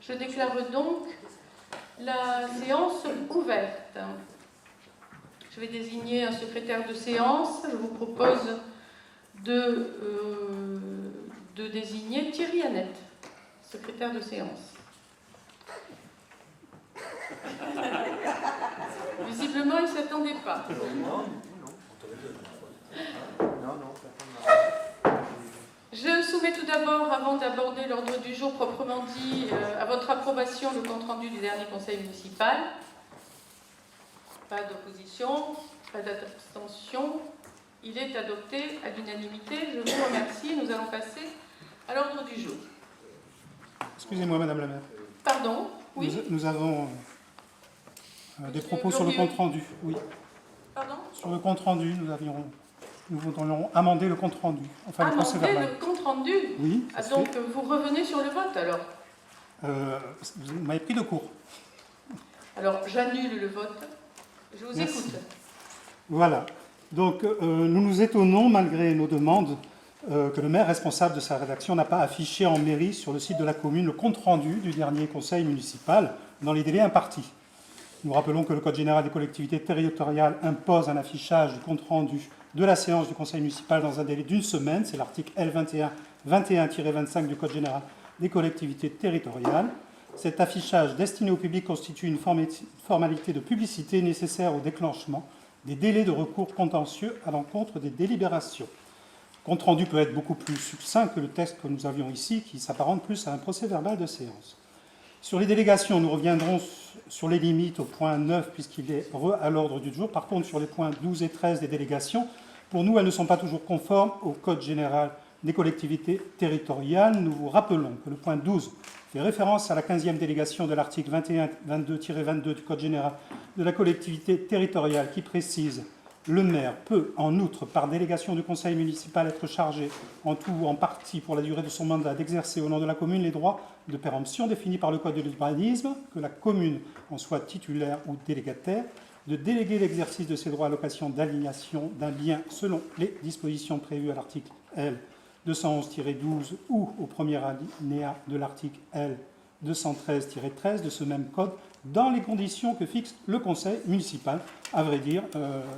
Je déclare donc la séance ouverte. Je vais désigner un secrétaire de séance. Je vous propose de désigner Thierry Annette, secrétaire de séance. Visiblement, il ne s'attendait pas. Je soumets tout d'abord, avant d'aborder l'ordre du jour proprement dit, à votre approbation le compte-rendu du dernier conseil municipal. Pas d'opposition, pas d'abstention. Il est adopté à l'unanimité. Je vous remercie. Nous allons passer à l'ordre du jour. Excusez-moi, Madame la maire. Pardon? Oui. Nous avons des propos sur le compte-rendu. Oui. Pardon? Sur le compte-rendu, nous voudrions amender le compte-rendu. Enfin, le procès-verbal. Amender le compte-rendu? Oui. Ah, donc, vous revenez sur le vote, alors? Vous m'avez pris de court. Alors, j'annule le vote. Je vous Merci. écoute. Voilà. Donc, nous nous étonnons, malgré nos demandes, que le maire responsable de sa rédaction n'a pas affiché en mairie sur le site de la commune le compte-rendu du dernier conseil municipal dans les délais impartis. Nous rappelons que le Code général des collectivités territoriales impose un affichage du compte-rendu de la séance du conseil municipal dans un délai d'une semaine. C'est l'article L21-25 du Code général des collectivités territoriales. Cet affichage destiné au public constitue une formalité de publicité nécessaire au déclenchement des délais de recours contentieux à l'encontre des délibérations. Le compte-rendu peut être beaucoup plus succinct que le texte que nous avions ici, qui s'apparente plus à un procès-verbal de séance. Sur les délégations, nous reviendrons sur les limites au point 9, puisqu'il est à l'ordre du jour. Par contre, sur les points 12 et 13 des délégations, pour nous, elles ne sont pas toujours conformes au Code général des collectivités territoriales. Nous vous rappelons que le point 12 fait référence à la 15e délégation de l'article 21-22-22 du Code général de la collectivité territoriale qui précise « Le maire peut, en outre, par délégation du conseil municipal, être chargé, en tout ou en partie, pour la durée de son mandat, d'exercer au nom de la commune les droits de péremption définis par le Code de l'urbanisme, que la commune en soit titulaire ou délégataire, de déléguer l'exercice de ses droits à l'occasion d'aliénation d'un bien selon les dispositions prévues à l'article L. 211-12 ou au premier alinéa de l'article L. 213-13 de ce même code, dans les conditions que fixe le conseil municipal. À vrai dire,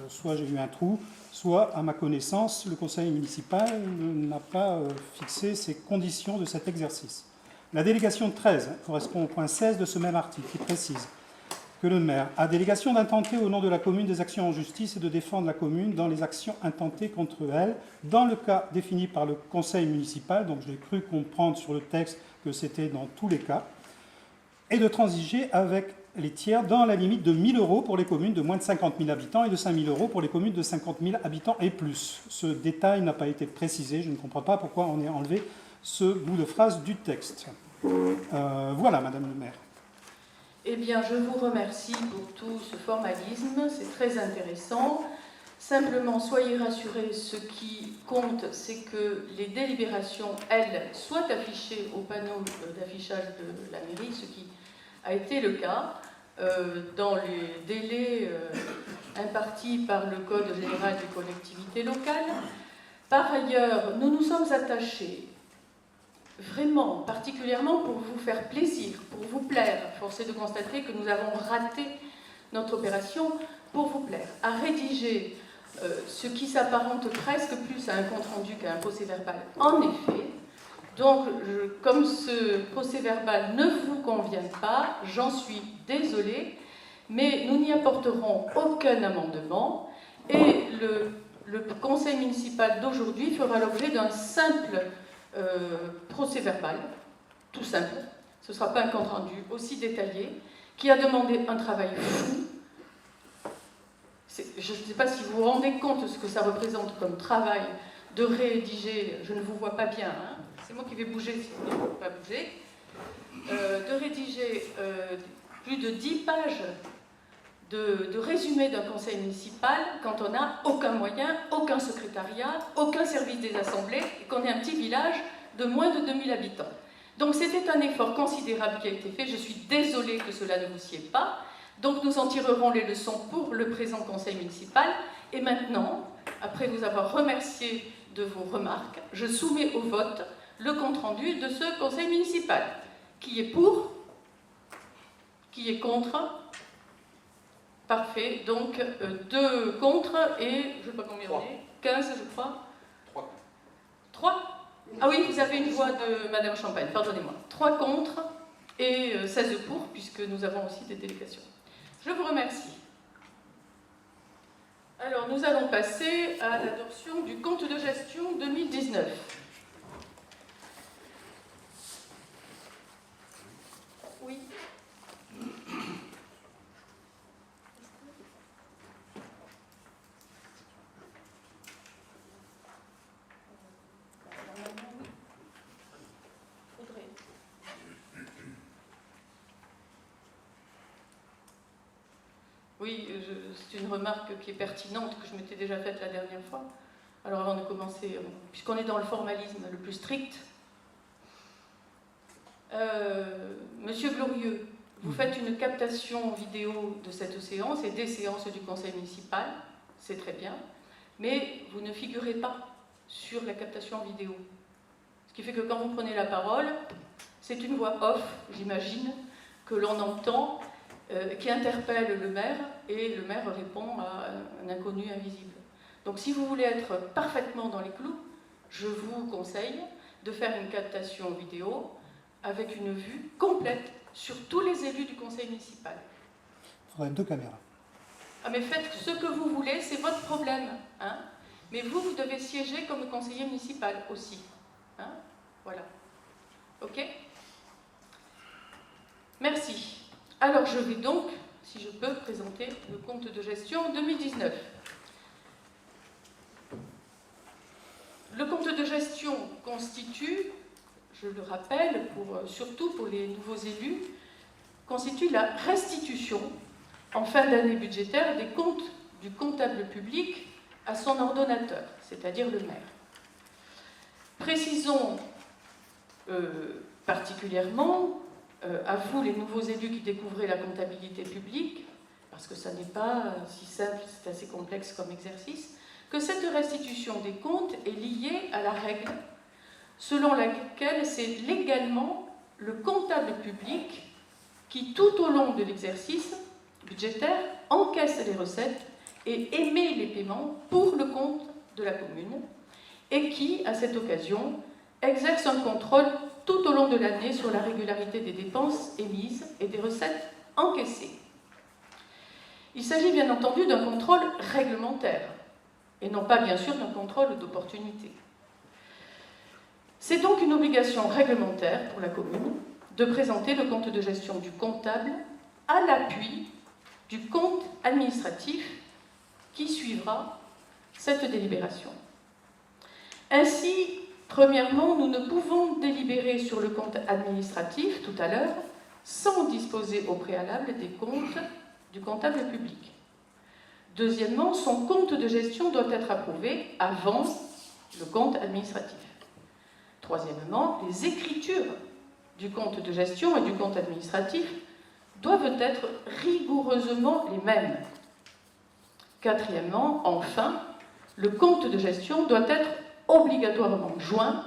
soit j'ai eu un trou, soit, à ma connaissance, le conseil municipal n'a pas fixé ces conditions de cet exercice. La délégation 13 correspond au point 16 de ce même article, qui précise que le maire a délégation d'intenter au nom de la commune des actions en justice et de défendre la commune dans les actions intentées contre elle, dans le cas défini par le conseil municipal, donc j'ai cru comprendre sur le texte que c'était dans tous les cas, et de transiger avec les tiers dans la limite de 1 000 € pour les communes de moins de 50 000 habitants et de 5 000 € pour les communes de 50 000 habitants et plus. Ce détail n'a pas été précisé, je ne comprends pas pourquoi on a enlevé ce bout de phrase du texte. Voilà, Madame le maire. Eh bien, je vous remercie pour tout ce formalisme, c'est très intéressant. Simplement, soyez rassurés, ce qui compte, c'est que les délibérations, elles, soient affichées au panneau d'affichage de la mairie, ce qui a été le cas dans les délais impartis par le Code général des collectivités locales. Par ailleurs, nous nous sommes attachés vraiment, particulièrement pour vous faire plaisir, pour vous plaire. Force est de constater que nous avons raté notre opération pour vous plaire, à rédiger ce qui s'apparente presque plus à un compte-rendu qu'à un procès-verbal. En effet, donc, comme ce procès-verbal ne vous convient pas, j'en suis désolée, mais nous n'y apporterons aucun amendement et le conseil municipal d'aujourd'hui fera l'objet d'un simple procès-verbal, tout simple. Ce ne sera pas un compte-rendu aussi détaillé, qui a demandé un travail fou. Je ne sais pas si vous vous rendez compte de ce que ça représente comme travail de rédiger, je ne vous vois pas bien, hein, c'est moi qui vais bouger si vous ne pouvez pas bouger, de rédiger plus de 10 pages de résumé d'un conseil municipal quand on n'a aucun moyen, aucun secrétariat, aucun service des assemblées et qu'on est un petit village de moins de 2000 habitants. Donc c'était un effort considérable qui a été fait, je suis désolée que cela ne vous sied pas, donc nous en tirerons les leçons pour le présent conseil municipal et maintenant, après vous avoir remercié de vos remarques, je soumets au vote le compte-rendu de ce conseil municipal qui est pour, Qui est contre? Parfait. Donc, 2 contre et, je ne sais pas combien on est, 15, je crois. 3. 3? Ah oui, vous avez une voix de Madame Champagne, pardonnez-moi. 3 contre et 16 pour, puisque nous avons aussi des délégations. Je vous remercie. Alors, nous allons passer à l'adoption du compte de gestion 2019. Oui. Oui, c'est une remarque qui est pertinente, que je m'étais déjà faite la dernière fois. Alors avant de commencer, puisqu'on est dans le formalisme le plus strict, Monsieur Glorieux, vous faites une captation vidéo de cette séance et des séances du conseil municipal, c'est très bien, mais vous ne figurez pas sur la captation vidéo. Ce qui fait que quand vous prenez la parole, c'est une voix off, j'imagine, que l'on entend, qui interpelle le maire, et le maire répond à un inconnu invisible. Donc si vous voulez être parfaitement dans les clous, je vous conseille de faire une captation vidéo avec une vue complète sur tous les élus du conseil municipal. Il faudrait 2 caméras. Ah mais faites ce que vous voulez, c'est votre problème. Hein, mais vous, vous devez siéger comme conseiller municipal aussi. Hein, voilà. Ok? Merci. Alors je vais donc, si je peux, présenter le compte de gestion 2019. Le compte de gestion constitue, je le rappelle, surtout pour les nouveaux élus, constitue la restitution en fin d'année budgétaire des comptes du comptable public à son ordonnateur, c'est-à-dire le maire. Précisons particulièrement à vous, les nouveaux élus qui découvrez la comptabilité publique, parce que ça n'est pas si simple, c'est assez complexe comme exercice, que cette restitution des comptes est liée à la règle selon laquelle c'est légalement le comptable public qui, tout au long de l'exercice budgétaire, encaisse les recettes et émet les paiements pour le compte de la commune, et qui, à cette occasion, exerce un contrôle tout au long de l'année sur la régularité des dépenses émises et des recettes encaissées. Il s'agit bien entendu d'un contrôle réglementaire, et non pas bien sûr d'un contrôle d'opportunité. C'est donc une obligation réglementaire pour la commune de présenter le compte de gestion du comptable à l'appui du compte administratif qui suivra cette délibération. Ainsi, premièrement, nous ne pouvons délibérer sur le compte administratif tout à l'heure sans disposer au préalable des comptes du comptable public. Deuxièmement, son compte de gestion doit être approuvé avant le compte administratif. Troisièmement, les écritures du compte de gestion et du compte administratif doivent être rigoureusement les mêmes. Quatrièmement, enfin, le compte de gestion doit être obligatoirement joint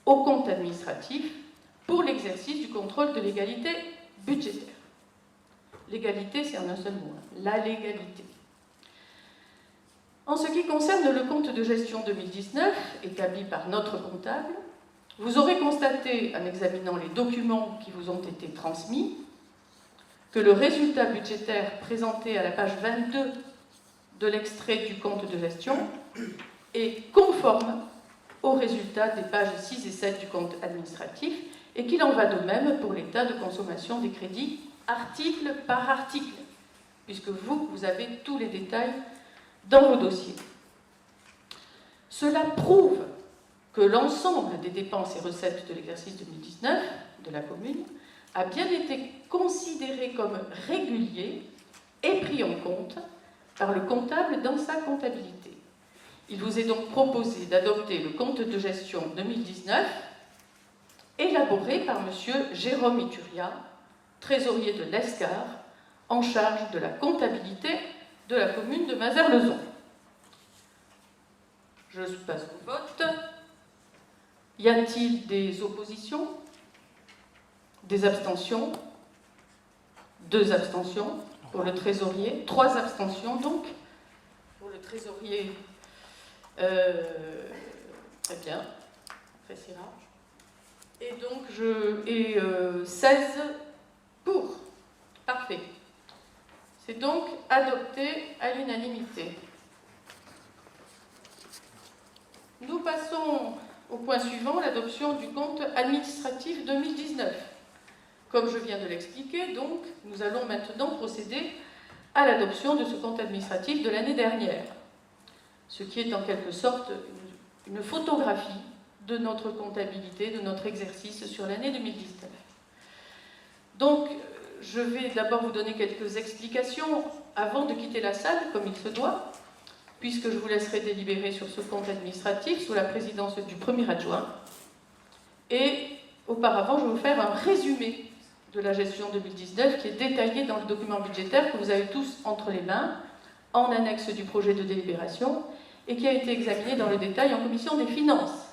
au compte administratif pour l'exercice du contrôle de légalité budgétaire. L'égalité, c'est en un seul mot, la légalité. En ce qui concerne le compte de gestion 2019, établi par notre comptable, vous aurez constaté, en examinant les documents qui vous ont été transmis, que le résultat budgétaire présenté à la page 22 de l'extrait du compte de gestion est conforme au résultat des pages 6 et 7 du compte administratif, et qu'il en va de même pour l'état de consommation des crédits article par article, puisque vous avez tous les détails dans vos dossiers. Cela prouve que l'ensemble des dépenses et recettes de l'exercice 2019 de la commune a bien été considéré comme régulier et pris en compte par le comptable dans sa comptabilité. Il vous est donc proposé d'adopter le compte de gestion 2019 élaboré par M. Jérôme Ituria, trésorier de l'ESCAR, en charge de la comptabilité de la commune de Mazères-le-Zon. Je passe au vote. Y a-t-il des oppositions? Des abstentions? 2 abstentions pour le trésorier, 3 abstentions donc pour le trésorier. Très bien, appréciera. Et donc 16 pour. Parfait. C'est donc adopté à l'unanimité. Nous passons au point suivant, l'adoption du compte administratif 2019. Comme je viens de l'expliquer, donc, nous allons maintenant procéder à l'adoption de ce compte administratif de l'année dernière, ce qui est en quelque sorte une photographie de notre comptabilité, de notre exercice sur l'année 2019. Donc, je vais d'abord vous donner quelques explications avant de quitter la salle, comme il se doit, puisque je vous laisserai délibérer sur ce compte administratif sous la présidence du premier adjoint. Et auparavant, je vais vous faire un résumé de la gestion 2019 qui est détaillé dans le document budgétaire que vous avez tous entre les mains, en annexe du projet de délibération, et qui a été examiné dans le détail en commission des finances.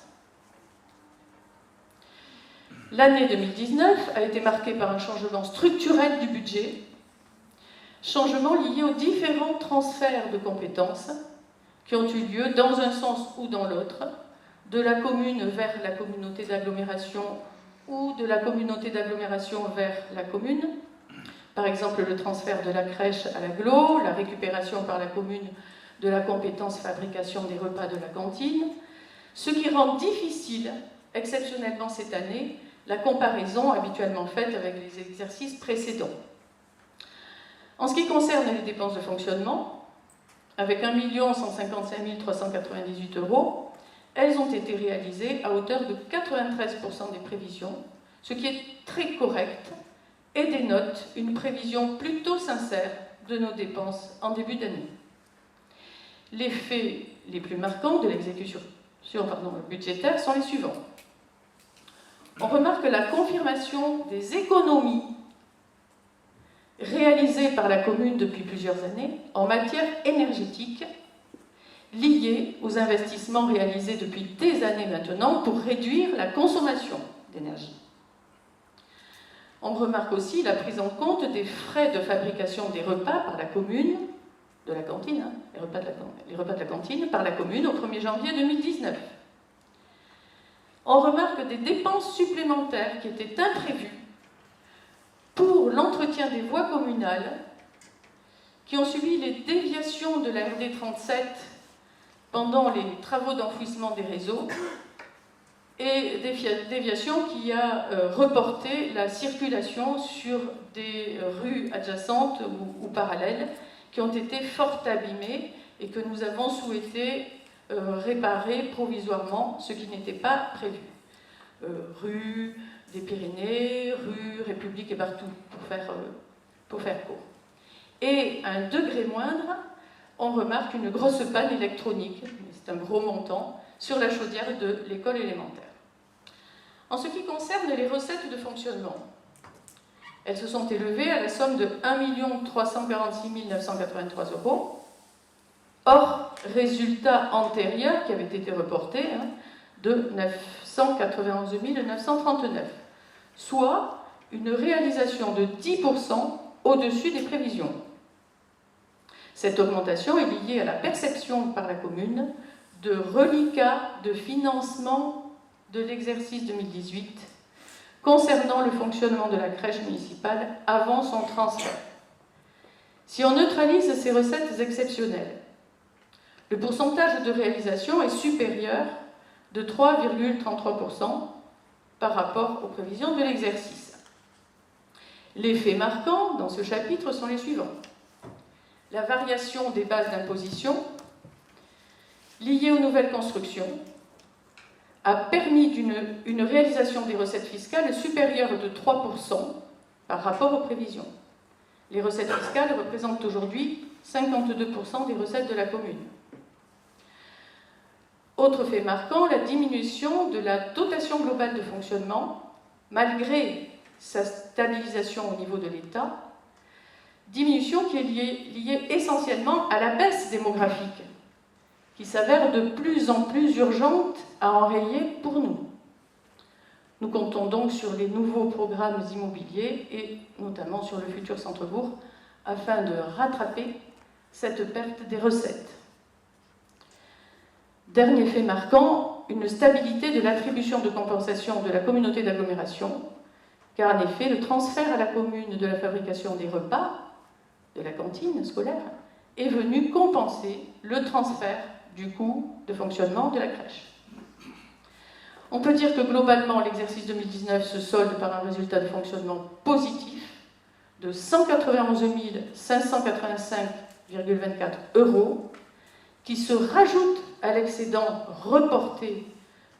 L'année 2019 a été marquée par un changement structurel du budget, changement lié aux différents transferts de compétences qui ont eu lieu dans un sens ou dans l'autre, de la commune vers la communauté d'agglomération ou de la communauté d'agglomération vers la commune. Par exemple, le transfert de la crèche à l'agglo, la récupération par la commune de la compétence fabrication des repas de la cantine, ce qui rend difficile, exceptionnellement cette année, la comparaison habituellement faite avec les exercices précédents. En ce qui concerne les dépenses de fonctionnement, avec 1 155 398 €, elles ont été réalisées à hauteur de 93% des prévisions, ce qui est très correct et dénote une prévision plutôt sincère de nos dépenses en début d'année. Les faits les plus marquants de l'exécution budgétaire sont les suivants. On remarque la confirmation des économies réalisées par la commune depuis plusieurs années en matière énergétique, liées aux investissements réalisés depuis des années maintenant pour réduire la consommation d'énergie. On remarque aussi la prise en compte des frais de fabrication des repas par la commune, de la cantine, les repas de la cantine par la commune au 1er janvier 2019. On remarque des dépenses supplémentaires qui étaient imprévues pour l'entretien des voies communales, qui ont subi les déviations de la RD 37 pendant les travaux d'enfouissement des réseaux, et déviation qui a reporté la circulation sur des rues adjacentes ou parallèles qui ont été fort abîmées et que nous avons souhaité réparer provisoirement, ce qui n'était pas prévu. Rue des Pyrénées, rue République et partout, pour faire court. Et à un degré moindre, on remarque une grosse panne électronique, c'est un gros montant, sur la chaudière de l'école élémentaire. En ce qui concerne les recettes de fonctionnement, elles se sont élevées à la somme de 1 346 983 €, hors résultat antérieur qui avait été reporté de 991 939, soit une réalisation de 10% au-dessus des prévisions. Cette augmentation est liée à la perception par la commune de reliquats de financement de l'exercice 2018 concernant le fonctionnement de la crèche municipale avant son transfert. Si on neutralise ces recettes exceptionnelles, le pourcentage de réalisation est supérieur de 3,33% par rapport aux prévisions de l'exercice. Les faits marquants dans ce chapitre sont les suivants. La variation des bases d'imposition liée aux nouvelles constructions a permis une réalisation des recettes fiscales supérieure de 3% par rapport aux prévisions. Les recettes fiscales représentent aujourd'hui 52% des recettes de la commune. Autre fait marquant, la diminution de la dotation globale de fonctionnement, malgré sa stabilisation au niveau de l'État, diminution qui est liée essentiellement à la baisse démographique, qui s'avère de plus en plus urgente à enrayer pour nous. Nous comptons donc sur les nouveaux programmes immobiliers et notamment sur le futur centre-bourg afin de rattraper cette perte des recettes. Dernier fait marquant, une stabilité de l'attribution de compensation de la communauté d'agglomération, car en effet, le transfert à la commune de la fabrication des repas, de la cantine scolaire, est venu compenser le transfert du coût de fonctionnement de la crèche. On peut dire que globalement, l'exercice 2019 se solde par un résultat de fonctionnement positif de 191 585,24 €, qui se rajoute à l'excédent reporté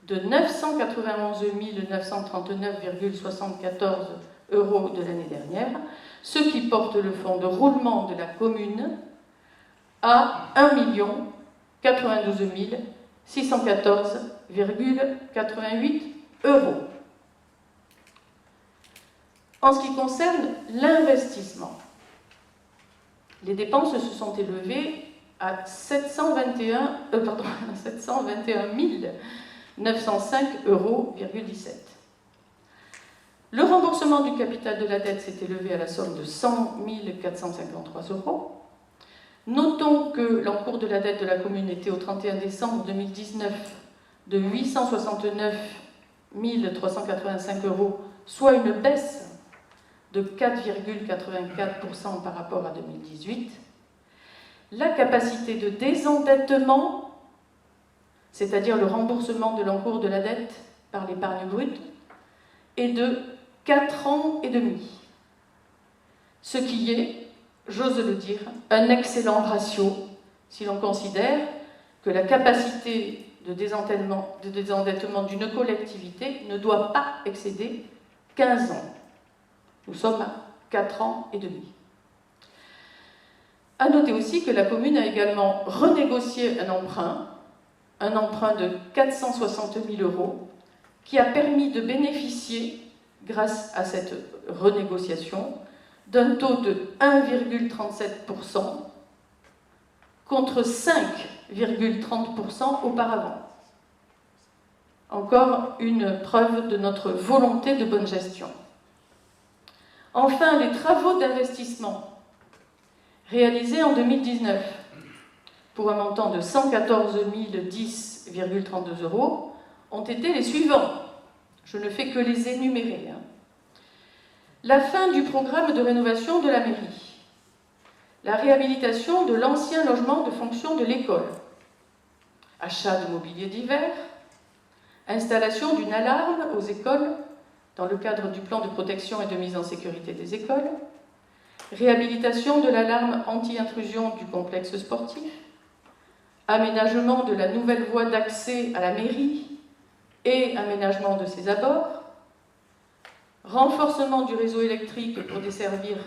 de 991 939,74 € de l'année dernière, ce qui porte le fonds de roulement de la commune à 1 092 614,88 €. En ce qui concerne l'investissement, les dépenses se sont élevées à 721 905,17 €. Le remboursement du capital de la dette s'est élevé à la somme de 100 453 €. Notons que l'encours de la dette de la commune était au 31 décembre 2019 de 869 385 €, soit une baisse de 4,84% par rapport à 2018. La capacité de désendettement, c'est-à-dire le remboursement de l'encours de la dette par l'épargne brute, est de 4 ans et demi, ce qui est, j'ose le dire, un excellent ratio si l'on considère que la capacité de désendettement d'une collectivité ne doit pas excéder 15 ans. Nous sommes à 4 ans et demi. À noter aussi que la commune a également renégocié un emprunt de 460 000 €, qui a permis de bénéficier, grâce à cette renégociation, d'un taux de 1,37% contre 5,30% auparavant. Encore une preuve de notre volonté de bonne gestion. Enfin, les travaux d'investissement réalisés en 2019 pour un montant de 114 010,32 € ont été les suivants. Je ne fais que les énumérer. La fin du programme de rénovation de la mairie, la réhabilitation de l'ancien logement de fonction de l'école, achat de mobilier d'hiver, installation d'une alarme aux écoles dans le cadre du plan de protection et de mise en sécurité des écoles, réhabilitation de l'alarme anti-intrusion du complexe sportif, aménagement de la nouvelle voie d'accès à la mairie et aménagement de ses abords, renforcement du réseau électrique pour desservir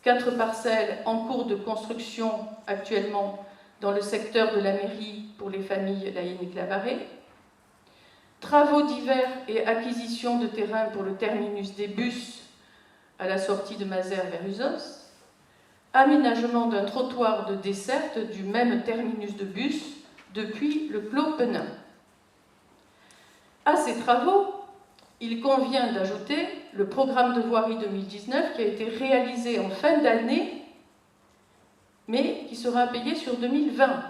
4 parcelles en cours de construction actuellement dans le secteur de la mairie pour les familles Laïne et Clavaré, travaux divers et acquisition de terrain pour le terminus des bus à la sortie de Mazères vers Usos, aménagement d'un trottoir de desserte du même terminus de bus depuis le Clos Penin. À ces travaux, il convient d'ajouter le programme de voirie 2019 qui a été réalisé en fin d'année, mais qui sera payé sur 2020.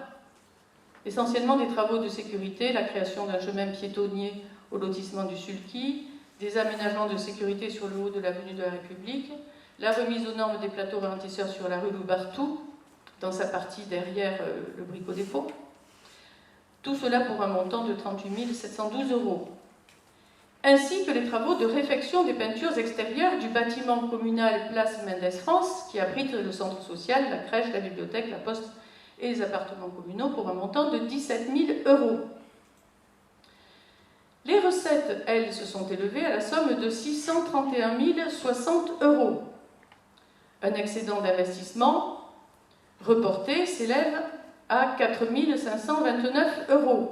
Essentiellement des travaux de sécurité, la création d'un chemin piétonnier au lotissement du Sulky, des aménagements de sécurité sur le haut de l'avenue de la République, la remise aux normes des plateaux ralentisseurs sur la rue Loubartou, dans sa partie derrière le Brico-Dépôt. Tout cela pour un montant de 38 712 €. Ainsi que les travaux de réfection des peintures extérieures du bâtiment communal Place Mendès France, qui abrite le centre social, la crèche, la bibliothèque, la poste et les appartements communaux pour un montant de 17 000 €. Les recettes, elles, se sont élevées à la somme de 631 060 €. Un excédent d'investissement reporté s'élève à 4 529 €.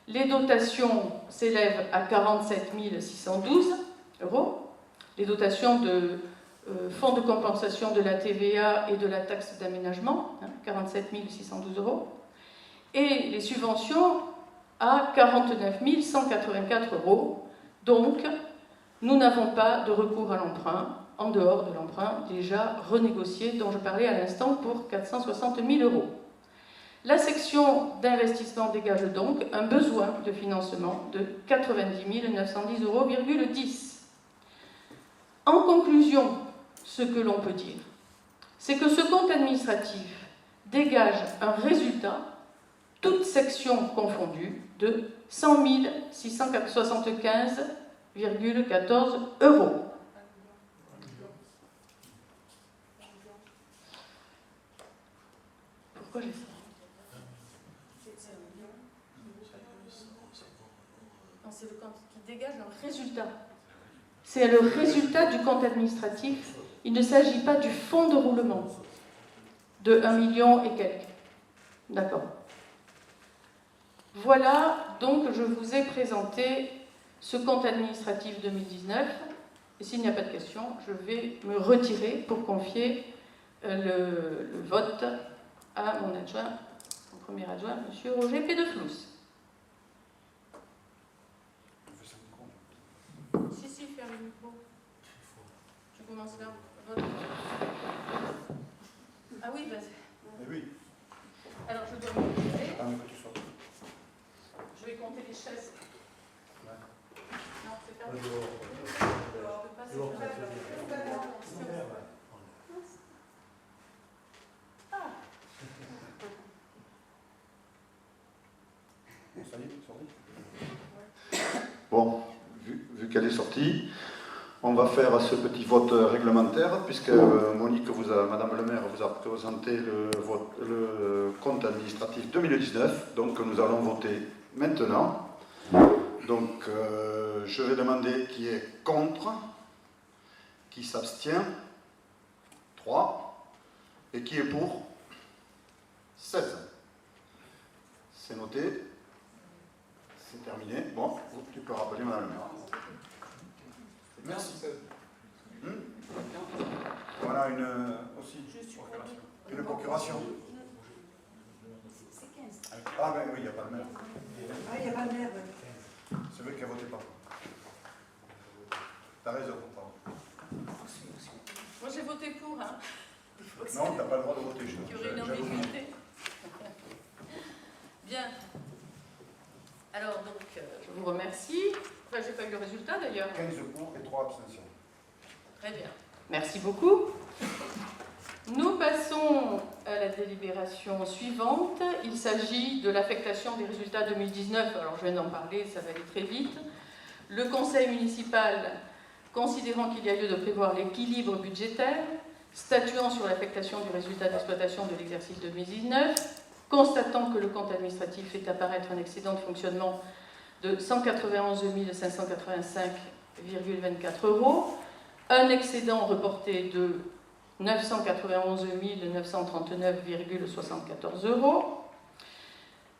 Les dotations s'élèvent à 47 612 €. Les dotations de fonds de compensation de la TVA et de la taxe d'aménagement, 47 612 €. Et les subventions à 49 184 €. Donc, nous n'avons pas de recours à l'emprunt, en dehors de l'emprunt déjà renégocié, dont je parlais à l'instant, pour 460 000 €. La section d'investissement dégage donc un besoin de financement de 90 910,10 €. En conclusion, ce que l'on peut dire, c'est que ce compte administratif dégage un résultat, toutes sections confondues, de 100 675,14 €. Pourquoi j'ai ça? Non, c'est le compte qui dégage un résultat. C'est le résultat du compte administratif. Il ne s'agit pas du fonds de roulement de 1 million et quelques. D'accord. Voilà, donc je vous ai présenté ce compte administratif 2019. Et s'il n'y a pas de questions, je vais me retirer pour confier le vote à mon adjoint, mon premier adjoint, M. Roger Pédeflous. Si, faire le micro. Je commence là. Vote. Ah oui, vas-y. Oui. Alors je dois me retirer. Ah, mais que tu sois. Je vais compter les chaises. Ouais. Non, c'est pas. Bon, vu qu'elle est sortie, on va faire ce petit vote réglementaire, puisque Monique, Madame le maire, vous a présenté le compte administratif 2019, donc nous allons voter maintenant. Donc, je vais demander qui est contre, qui s'abstient, 3, et qui est pour, 16. C'est noté. C'est terminé. Bon, tu peux rappeler Madame le maire. Merci. Voilà aussi une procuration. Ah ben oui, il n'y a pas de maire. Ah, il n'y a pas de maire. C'est vrai qu'elle ne votait pas. T'as raison, pardon. Moi j'ai voté pour, hein. Non, t'as pas le droit de voter. Il y aurait une ambiguïté. Bien. Alors donc, je vous remercie. Enfin, j'ai pas eu le résultat d'ailleurs. 15 pour et 3 abstentions. Très bien. Merci beaucoup. Nous passons à la délibération suivante. Il s'agit de l'affectation des résultats 2019. Alors je viens d'en parler, ça va aller très vite. Le conseil municipal, considérant qu'il y a lieu de prévoir l'équilibre budgétaire, statuant sur l'affectation du résultat d'exploitation de l'exercice 2019, constatant que le compte administratif fait apparaître un excédent de fonctionnement de 191 585,24 €, un excédent reporté de 991 939,74 €,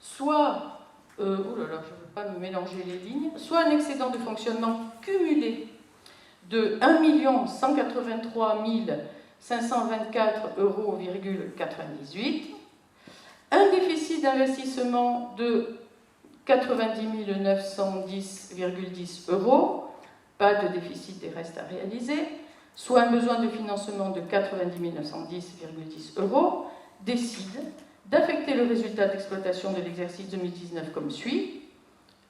soit, oh là là, je ne veux pas me mélanger les lignes, soit un excédent de fonctionnement cumulé de 1 183 524,98 €, un déficit d'investissement de 90 910,10 €, pas de déficit des restes à réaliser, soit un besoin de financement de 90 910,10 €, décide d'affecter le résultat d'exploitation de l'exercice 2019 comme suit.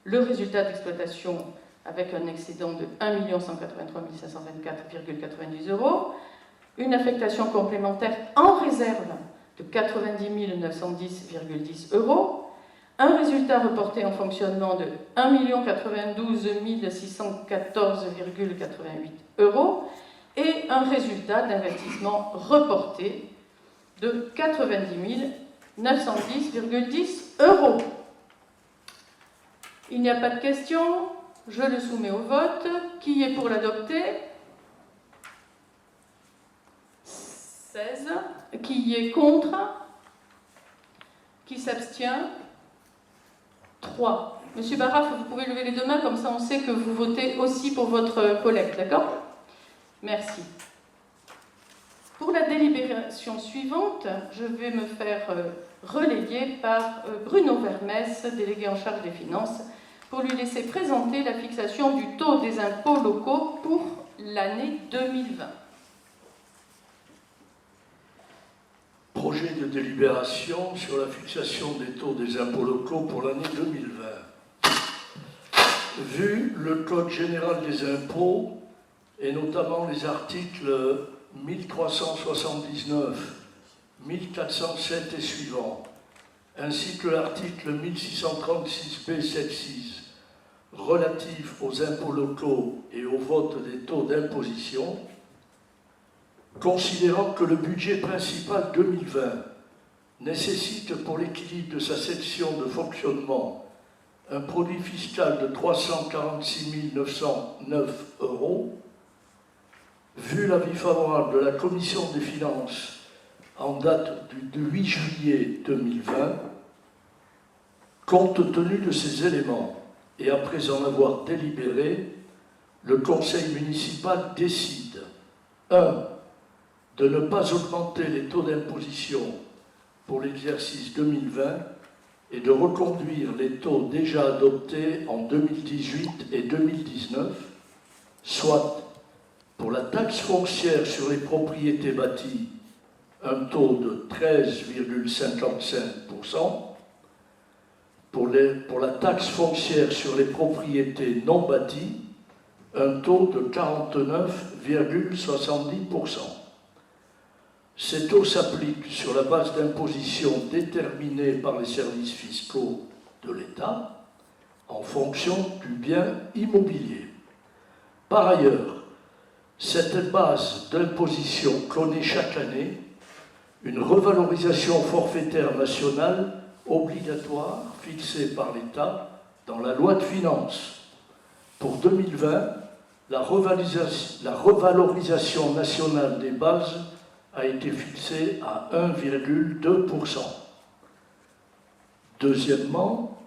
Le résultat d'exploitation avec un excédent de 1 183 524,90 €, une affectation complémentaire en réserve de 90 910,10 €, un résultat reporté en fonctionnement de 1 092 614,88 € et un résultat d'investissement reporté de 90 910,10 €. Il n'y a pas de questions, je le soumets au vote. Qui est pour l'adopter? 16. Qui est contre? Qui s'abstient? 3. Monsieur Baraf, vous pouvez lever les deux mains, comme ça on sait que vous votez aussi pour votre collègue, d'accord? Merci. Pour la délibération suivante, je vais me faire relayer par Bruno Vermès, délégué en charge des finances, pour lui laisser présenter la fixation du taux des impôts locaux pour l'année 2020. Projet de délibération sur la fixation des taux des impôts locaux pour l'année 2020. Vu le Code général des impôts, et notamment les articles 1379, 1407 et suivants, ainsi que l'article 1636b-6 relatif aux impôts locaux et au vote des taux d'imposition, considérant que le budget principal 2020 nécessite pour l'équilibre de sa section de fonctionnement un produit fiscal de 346 909 €, vu l'avis favorable de la Commission des finances en date du 8 juillet 2020, compte tenu de ces éléments et après en avoir délibéré, le Conseil municipal décide 1. De ne pas augmenter les taux d'imposition pour l'exercice 2020 et de reconduire les taux déjà adoptés en 2018 et 2019, soit pour la taxe foncière sur les propriétés bâties, un taux de 13,55%, pour la taxe foncière sur les propriétés non bâties, un taux de 49,70%. Ces taux s'appliquent sur la base d'imposition déterminée par les services fiscaux de l'État en fonction du bien immobilier. Par ailleurs, cette base d'imposition connaît chaque année une revalorisation forfaitaire nationale obligatoire fixée par l'État dans la loi de finances. Pour 2020, la revalorisation nationale des bases a été fixée à 1,2%. Deuxièmement,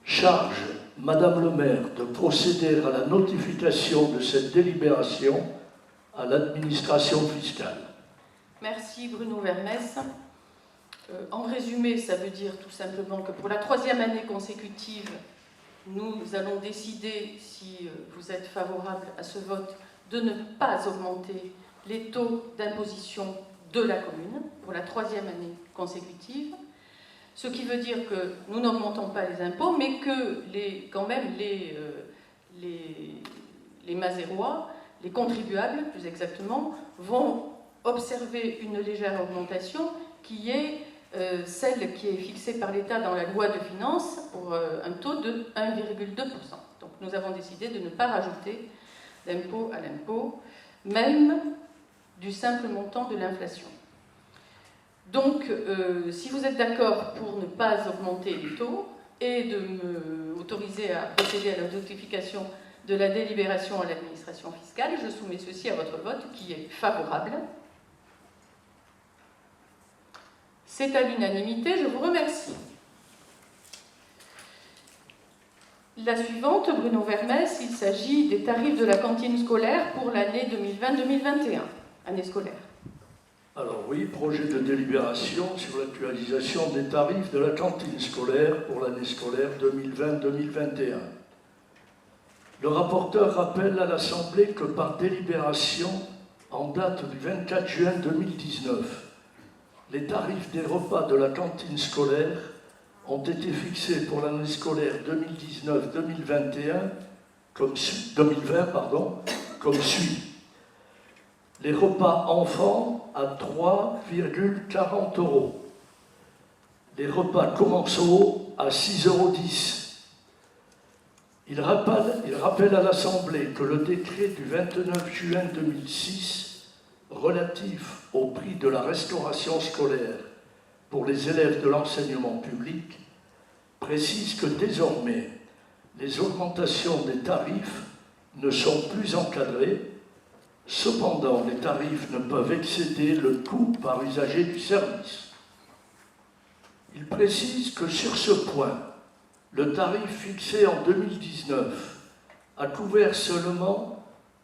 charge Madame le maire de procéder à la notification de cette délibération à l'administration fiscale. Merci Bruno Vermès. En résumé, ça veut dire tout simplement que pour la 3e année consécutive, nous allons décider, si vous êtes favorable à ce vote, de ne pas augmenter les taux d'imposition de la commune pour la 3e année consécutive. Ce qui veut dire que nous n'augmentons pas les impôts, mais que quand même les Mazérois, les contribuables plus exactement, vont observer une légère augmentation qui est celle qui est fixée par l'État dans la loi de finances pour un taux de 1,2%. Donc nous avons décidé de ne pas rajouter d'impôt à l'impôt, même du simple montant de l'inflation. Donc, si vous êtes d'accord pour ne pas augmenter les taux et de m'autoriser à procéder à la notification de la délibération à l'administration fiscale, je soumets ceci à votre vote qui est favorable. C'est à l'unanimité, je vous remercie. La suivante, Bruno Vermès, il s'agit des tarifs de la cantine scolaire pour l'année 2020-2021, année scolaire. Alors oui, projet de délibération sur l'actualisation des tarifs de la cantine scolaire pour l'année scolaire 2020-2021. Le rapporteur rappelle à l'Assemblée que par délibération, en date du 24 juin 2019, les tarifs des repas de la cantine scolaire ont été fixés pour l'année scolaire 2019-2020 comme suit. Les repas enfants à 3,40 €. Les repas commensaux à 6,10 €. Il rappelle à l'Assemblée que le décret du 29 juin 2006 relatif au prix de la restauration scolaire pour les élèves de l'enseignement public précise que désormais les augmentations des tarifs ne sont plus encadrées. Cependant, les tarifs ne peuvent excéder le coût par usager du service. Il précise que sur ce point, le tarif fixé en 2019 a couvert seulement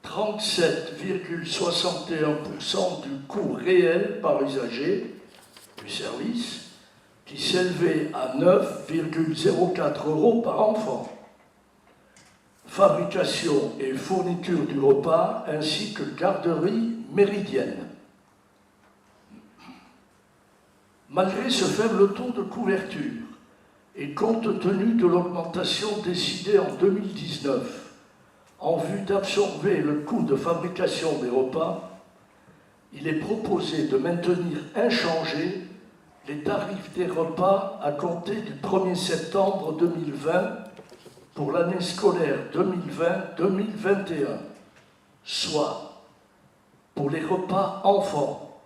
37,61% du coût réel par usager du service, qui s'élevait à 9,04 € par enfant. fabrication et fourniture du repas, ainsi que garderie méridienne. Malgré ce faible taux de couverture, et compte tenu de l'augmentation décidée en 2019, en vue d'absorber le coût de fabrication des repas, il est proposé de maintenir inchangés les tarifs des repas à compter du 1er septembre 2020 pour l'année scolaire 2020-2021, soit pour les repas enfants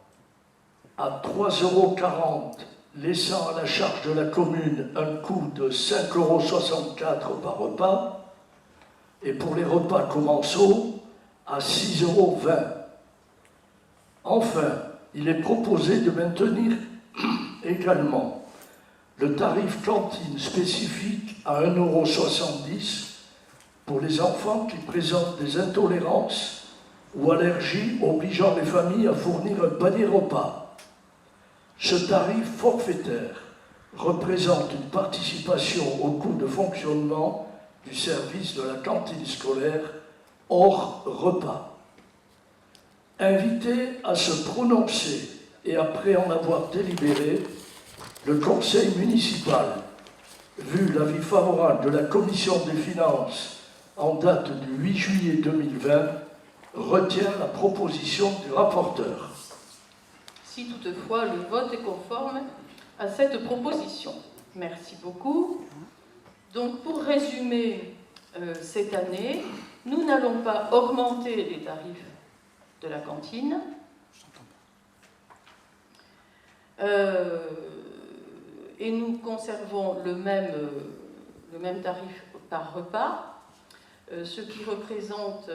à 3,40 €, laissant à la charge de la commune un coût de 5,64 € par repas, et pour les repas commensaux à 6,20 €. Enfin, il est proposé de maintenir également le tarif cantine spécifique à 1,70 € pour les enfants qui présentent des intolérances ou allergies obligeant les familles à fournir un panier repas. Ce tarif forfaitaire représente une participation au coût de fonctionnement du service de la cantine scolaire hors repas. Invité à se prononcer et après en avoir délibéré, le conseil municipal, vu l'avis favorable de la commission des finances en date du 8 juillet 2020, retient la proposition du rapporteur. Si toutefois le vote est conforme à cette proposition. Merci beaucoup. Donc pour résumer cette année, nous n'allons pas augmenter les tarifs de la cantine. Et nous conservons le même tarif par repas, ce qui représente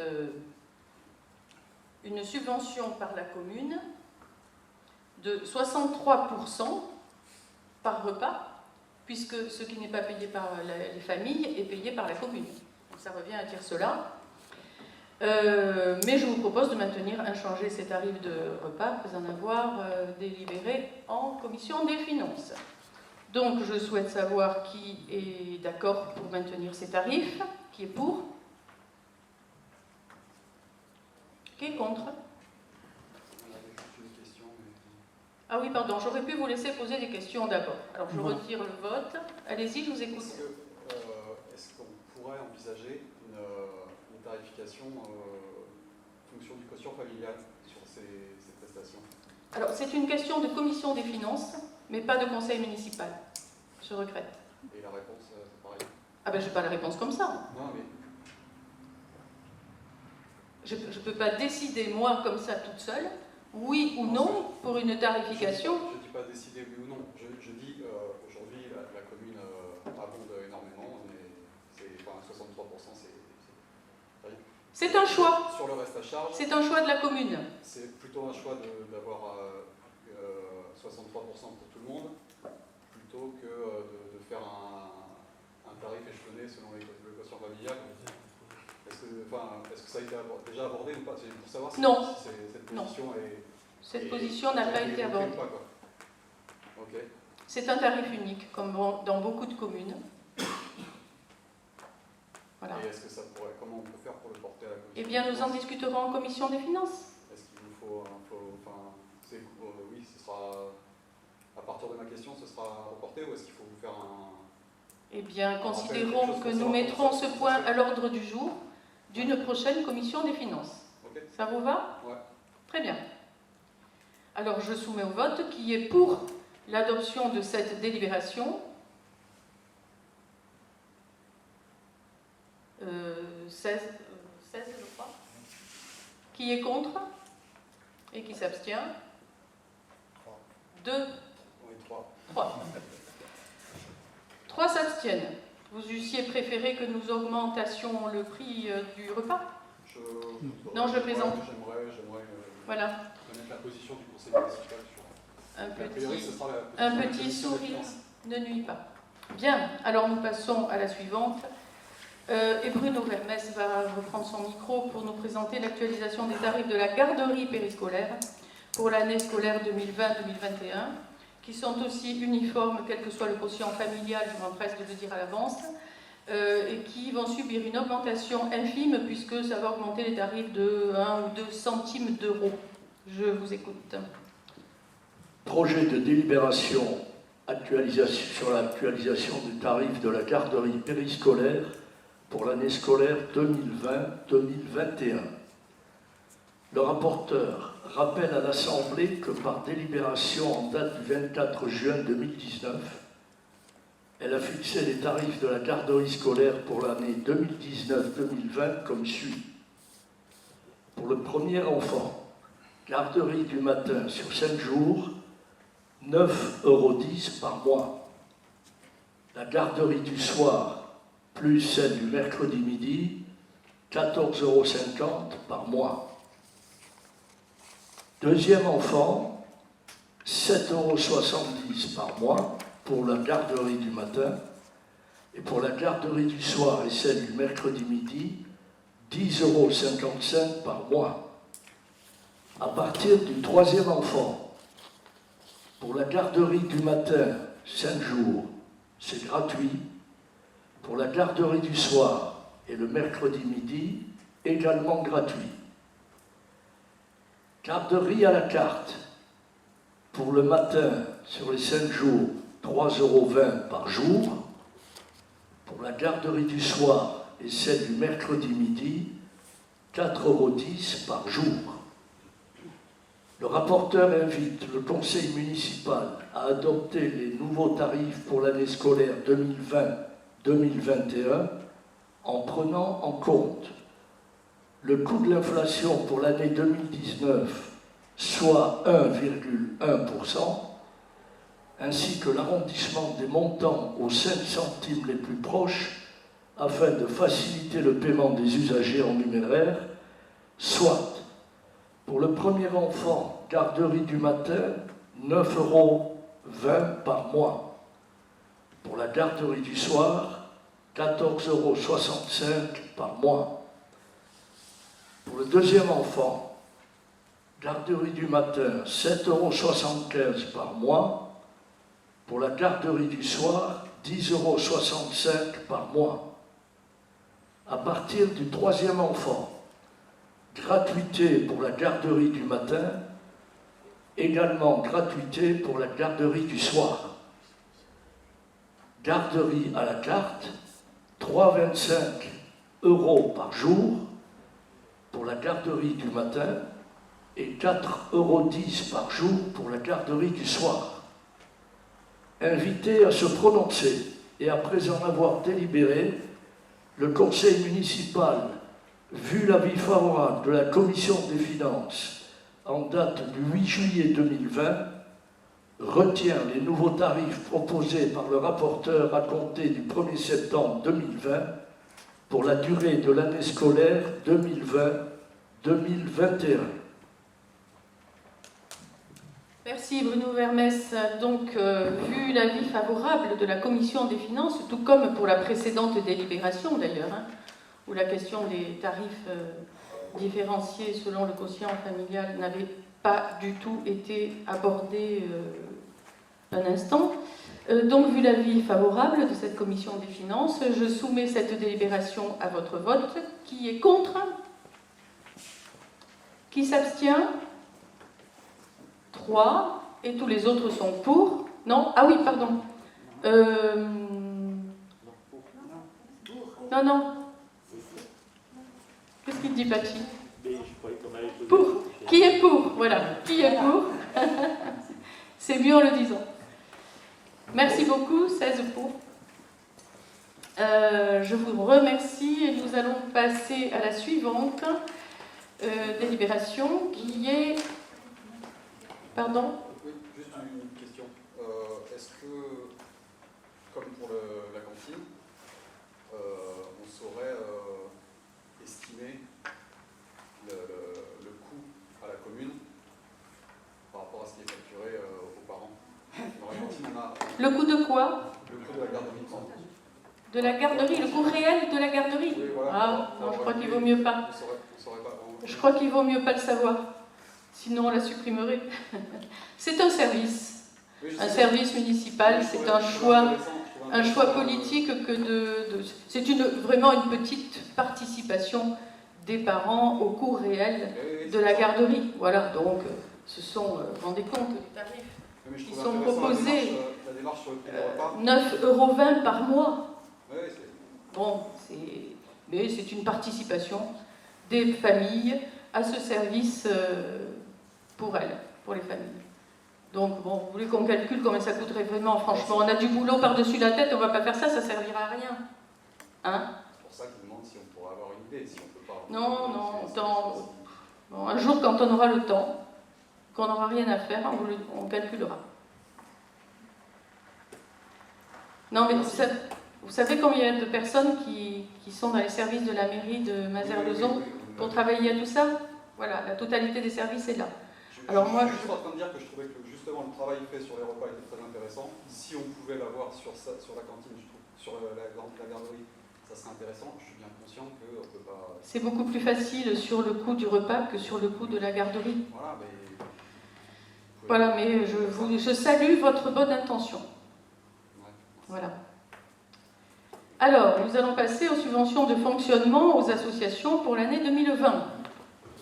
une subvention par la commune de 63% par repas, puisque ce qui n'est pas payé par les familles est payé par la commune. Donc ça revient à dire cela. Mais je vous propose de maintenir inchangés ces tarifs de repas après en avoir délibéré en commission des finances. Donc je souhaite savoir qui est d'accord pour maintenir ces tarifs, qui est pour, qui est contre. Ah oui, pardon, j'aurais pu vous laisser poser des questions d'abord. Alors je retire le vote. Allez-y, je vous écoute. Est-ce qu'on pourrait envisager une tarification en fonction du quotient familial sur ces prestations? Alors c'est une question de commission des finances, mais pas de conseil municipal. Je regrette. Et la réponse, c'est pareil? Ah ben je n'ai pas la réponse comme ça. Non, mais... Je ne peux pas décider, moi, comme ça, toute seule, oui ou non, pour une tarification. Je ne dis pas décider oui ou non. Je dis, aujourd'hui, la commune abonde énormément, mais c'est, enfin, 63%, c'est un choix. Sur le reste à charge. C'est un choix de la commune. C'est plutôt un choix d'avoir 63% pour tout le monde, plutôt que de faire un tarif échelonné selon le quotient familial. Est-ce que ça a été déjà abordé ou pas? C'est pour savoir si, non. Si cette position non. est... Cette position n'a pas été abordée. Okay. C'est un tarif unique, comme dans beaucoup de communes. Voilà. Et est-ce que ça pourrait... Comment on peut faire pour le porter à la commission? Eh bien, nous en discuterons en commission des finances. Est-ce qu'il nous faut... oui, ce sera... À partir de ma question, ce sera reporté ou est-ce qu'il faut vous faire un... Eh bien, considérons que nous mettrons ce point à l'ordre du jour d'une prochaine commission des finances. Okay. Ça vous va? Ouais. Très bien. Alors, je soumets au vote qui est pour l'adoption de cette délibération. 16, je crois. Qui est contre et qui s'abstient? 2. Oui, 3. 3 s'abstiennent. Vous eussiez préféré que nous augmentassions le prix du repas? Non, je plaisante. J'aimerais voilà. connaître la position du conseil municipal sur... Un petit sourire ne nuit pas. Bien, alors nous passons à la suivante. Et Bruno Vermès va reprendre son micro pour nous présenter l'actualisation des tarifs de la garderie périscolaire pour l'année scolaire 2020-2021, qui sont aussi uniformes, quel que soit le quotient familial, je m'empresse de le dire à l'avance, et qui vont subir une augmentation infime puisque ça va augmenter les tarifs de 1 ou 2 centimes d'euros. Je vous écoute. Projet de délibération sur l'actualisation des tarifs de la garderie périscolaire pour l'année scolaire 2020-2021. Le rapporteur rappelle à l'Assemblée que par délibération en date du 24 juin 2019, elle a fixé les tarifs de la garderie scolaire pour l'année 2019-2020 comme suit. Pour le premier enfant, garderie du matin sur 5 jours, 9,10 € par mois. La garderie du soir, plus celle du mercredi midi, 14,50 € par mois. Deuxième enfant, 7,70 € par mois pour la garderie du matin, et pour la garderie du soir et celle du mercredi midi, 10,55 € par mois. À partir du troisième enfant, pour la garderie du matin, 5 jours, c'est gratuit. Pour la garderie du soir et le mercredi midi, également gratuit. Garderie à la carte, pour le matin, sur les 5 jours, 3,20 € par jour. Pour la garderie du soir et celle du mercredi midi, 4,10 € par jour. Le rapporteur invite le conseil municipal à adopter les nouveaux tarifs pour l'année scolaire 2020-2021 en prenant en compte le coût de l'inflation pour l'année 2019, soit 1,1%, ainsi que l'arrondissement des montants aux 5 centimes les plus proches afin de faciliter le paiement des usagers en numéraire, soit pour le premier enfant, garderie du matin, 9,20 € par mois. Pour la garderie du soir, 14,65 € par mois. Pour le deuxième enfant, garderie du matin, 7,75 € par mois. Pour la garderie du soir, 10,65 € par mois. À partir du troisième enfant, gratuité pour la garderie du matin, également gratuité pour la garderie du soir. Garderie à la carte, 3,25 € par jour pour la garderie du matin et 4,10 € par jour pour la garderie du soir. Invité à se prononcer et après en avoir délibéré, le conseil municipal, vu l'avis favorable de la commission des finances en date du 8 juillet 2020, retient les nouveaux tarifs proposés par le rapporteur à compter du 1er septembre 2020 pour la durée de l'année scolaire 2020-2021. Merci Bruno Vermès. Donc, vu l'avis favorable de la commission des finances, tout comme pour la précédente délibération d'ailleurs, où la question des tarifs différenciés selon le quotient familial n'avait pas du tout été abordée un instant. Donc, vu l'avis favorable de cette commission des finances, je soumets cette délibération à votre vote. Qui est contre? Qui s'abstient? 3. Et tous les autres sont pour? Non? Ah oui, pardon. Non. Qu'est-ce qu'il dit, Pachi? Pour. Qui est pour? Voilà. Qui est pour? C'est mieux en le disant. Merci beaucoup. 16 pour. Je vous remercie et nous allons passer à la suivante délibération qui est... Pardon? Oui, juste une question. Est-ce que, comme pour la cantine, on saurait estimer le coût à la commune par rapport à ce qui est facturé aux parents? Dans la cantine, on a Le coût de quoi? le coût de la garderie. De la garderie, le coût réel de la garderie? Oui, voilà. Ah, non, je crois qu'il vaut mieux pas. On saurait pas. Je crois qu'il vaut mieux pas le savoir. Sinon, on la supprimerait. C'est un service. Oui, Un service municipal, c'est un choix. un choix politique que c'est vraiment une petite participation des parents au coût réel de la garderie. Voilà, donc ce sont, vous vous rendez compte, les tarifs Mais je qui trouve sont intéressant proposés, la démarche sur le prix des repas. 9,20 € par mois. Ouais, c'est- Bon, mais c'est une participation des familles à ce service pour elles, pour les familles. Donc, bon, vous voulez qu'on calcule combien ça coûterait vraiment? Franchement, on a du boulot par-dessus la tête, on va pas faire ça, ça servira à rien. Hein? C'est pour ça qu'ils demandent si on pourrait avoir une idée, si on peut pas. Non, bon, un jour, quand on aura le temps, qu'on n'aura rien à faire, on calculera. Non, mais vous savez combien il y a de personnes qui sont dans les services de la mairie de Mazères-le-Zon pour travailler à tout ça? Voilà, la totalité des services est là. Alors moi, je suis juste en train de dire que je trouvais que justement le travail fait sur les repas était très intéressant. Si on pouvait l'avoir sur la cantine, je trouve, sur la garderie, ça serait intéressant. Je suis bien conscient qu'on ne peut pas. C'est beaucoup plus facile sur le coût du repas que sur le coût de la garderie. Voilà, mais. Voilà, mais je salue votre bonne intention. Ouais. Voilà. Alors, nous allons passer aux subventions de fonctionnement aux associations pour l'année 2020.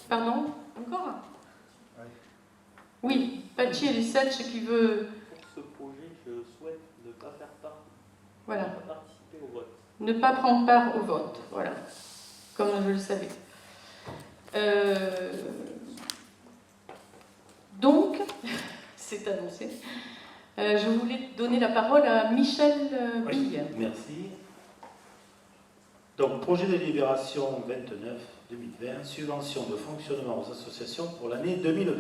Pardon? Encore? Oui, Pachi Elissetch qui veut... Pour ce projet, je souhaite ne pas faire part, Voilà. ne pas participer au vote. Ne pas prendre part au vote, voilà, comme je le savais. Donc, c'est annoncé. Je voulais donner la parole à Michel Bille. Merci. Donc, projet de délibération 29-2020, subvention de fonctionnement aux associations pour l'année 2020.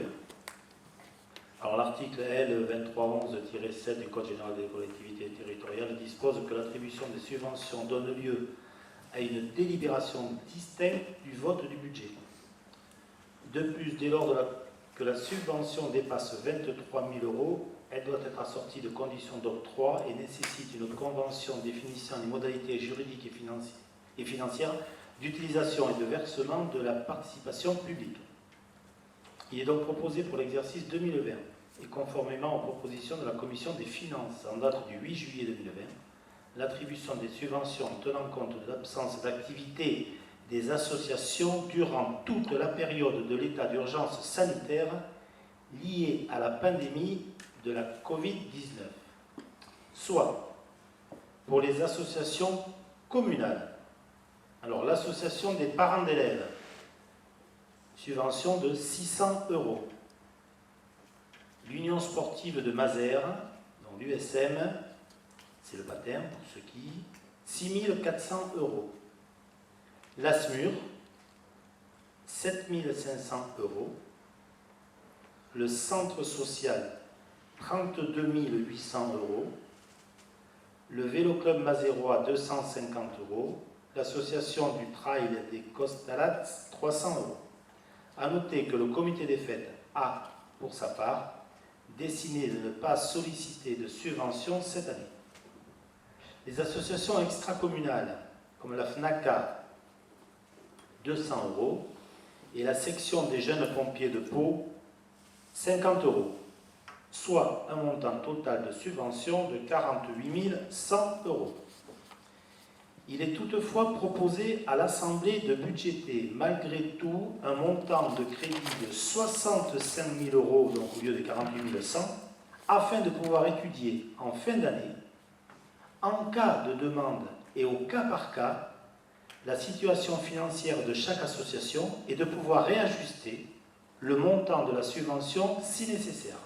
Alors, l'article L 2311-7 du Code général des collectivités territoriales dispose que l'attribution des subventions donne lieu à une délibération distincte du vote du budget. De plus, dès lors que la subvention dépasse 23 000 €, elle doit être assortie de conditions d'octroi et nécessite une convention définissant les modalités juridiques et financières d'utilisation et de versement de la participation publique. Il est donc proposé pour l'exercice 2020, et conformément aux propositions de la Commission des finances en date du 8 juillet 2020, l'attribution des subventions tenant compte de l'absence d'activité des associations durant toute la période de l'état d'urgence sanitaire liée à la pandémie de la Covid-19, soit pour les associations communales. Alors, l'association des parents d'élèves, subvention de 600 €. L'Union sportive de Mazères, donc l'USM, c'est le baptême pour ceux qui, 6 400 €. L'ASMUR, 7 500 €. Le centre social, 32 800 €. Le Vélo Club Mazérois, 250 €. L'association du Trail des Costalats, 300 €. A noter que le comité des fêtes a, pour sa part, décidé de ne pas solliciter de subventions cette année. Les associations extracommunales, comme la FNACA, 200 €, et la section des jeunes pompiers de Pau, 50 €, soit un montant total de subvention de 48 100 €. Il est toutefois proposé à l'Assemblée de budgéter malgré tout un montant de crédit de 65 000 €, donc au lieu de 48 100, afin de pouvoir étudier en fin d'année, en cas de demande et au cas par cas, la situation financière de chaque association et de pouvoir réajuster le montant de la subvention si nécessaire.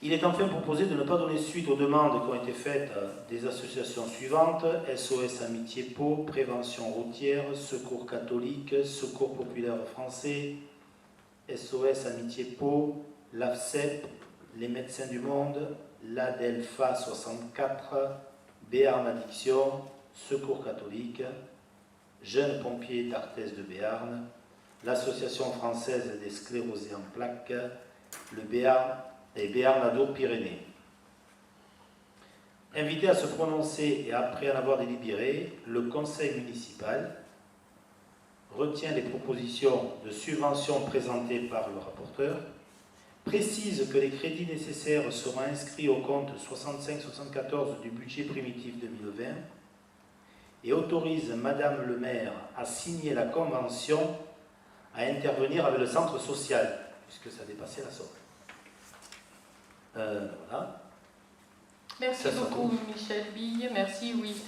Il est enfin proposé de ne pas donner suite aux demandes qui ont été faites des associations suivantes: SOS Amitié Pau, Prévention routière, Secours catholique, Secours populaire français, SOS Amitié Pau, l'AFCEP, les Médecins du Monde, l'ADELPHA 64, Béarn Addiction, Secours catholique, Jeunes pompiers d'Arthez de Béarn, l'Association française des sclérosés en plaques, le Béarn et Béarn-Ado-Pyrénées. Invité à se prononcer et après en avoir délibéré, le conseil municipal retient les propositions de subvention présentées par le rapporteur, précise que les crédits nécessaires seront inscrits au compte 65-74 du budget primitif 2020 et autorise Madame le maire à signer la convention à intervenir avec le centre social, puisque ça dépassait la somme. Voilà. Merci Ça sera beaucoup, tout. Michel Bille. Merci, oui.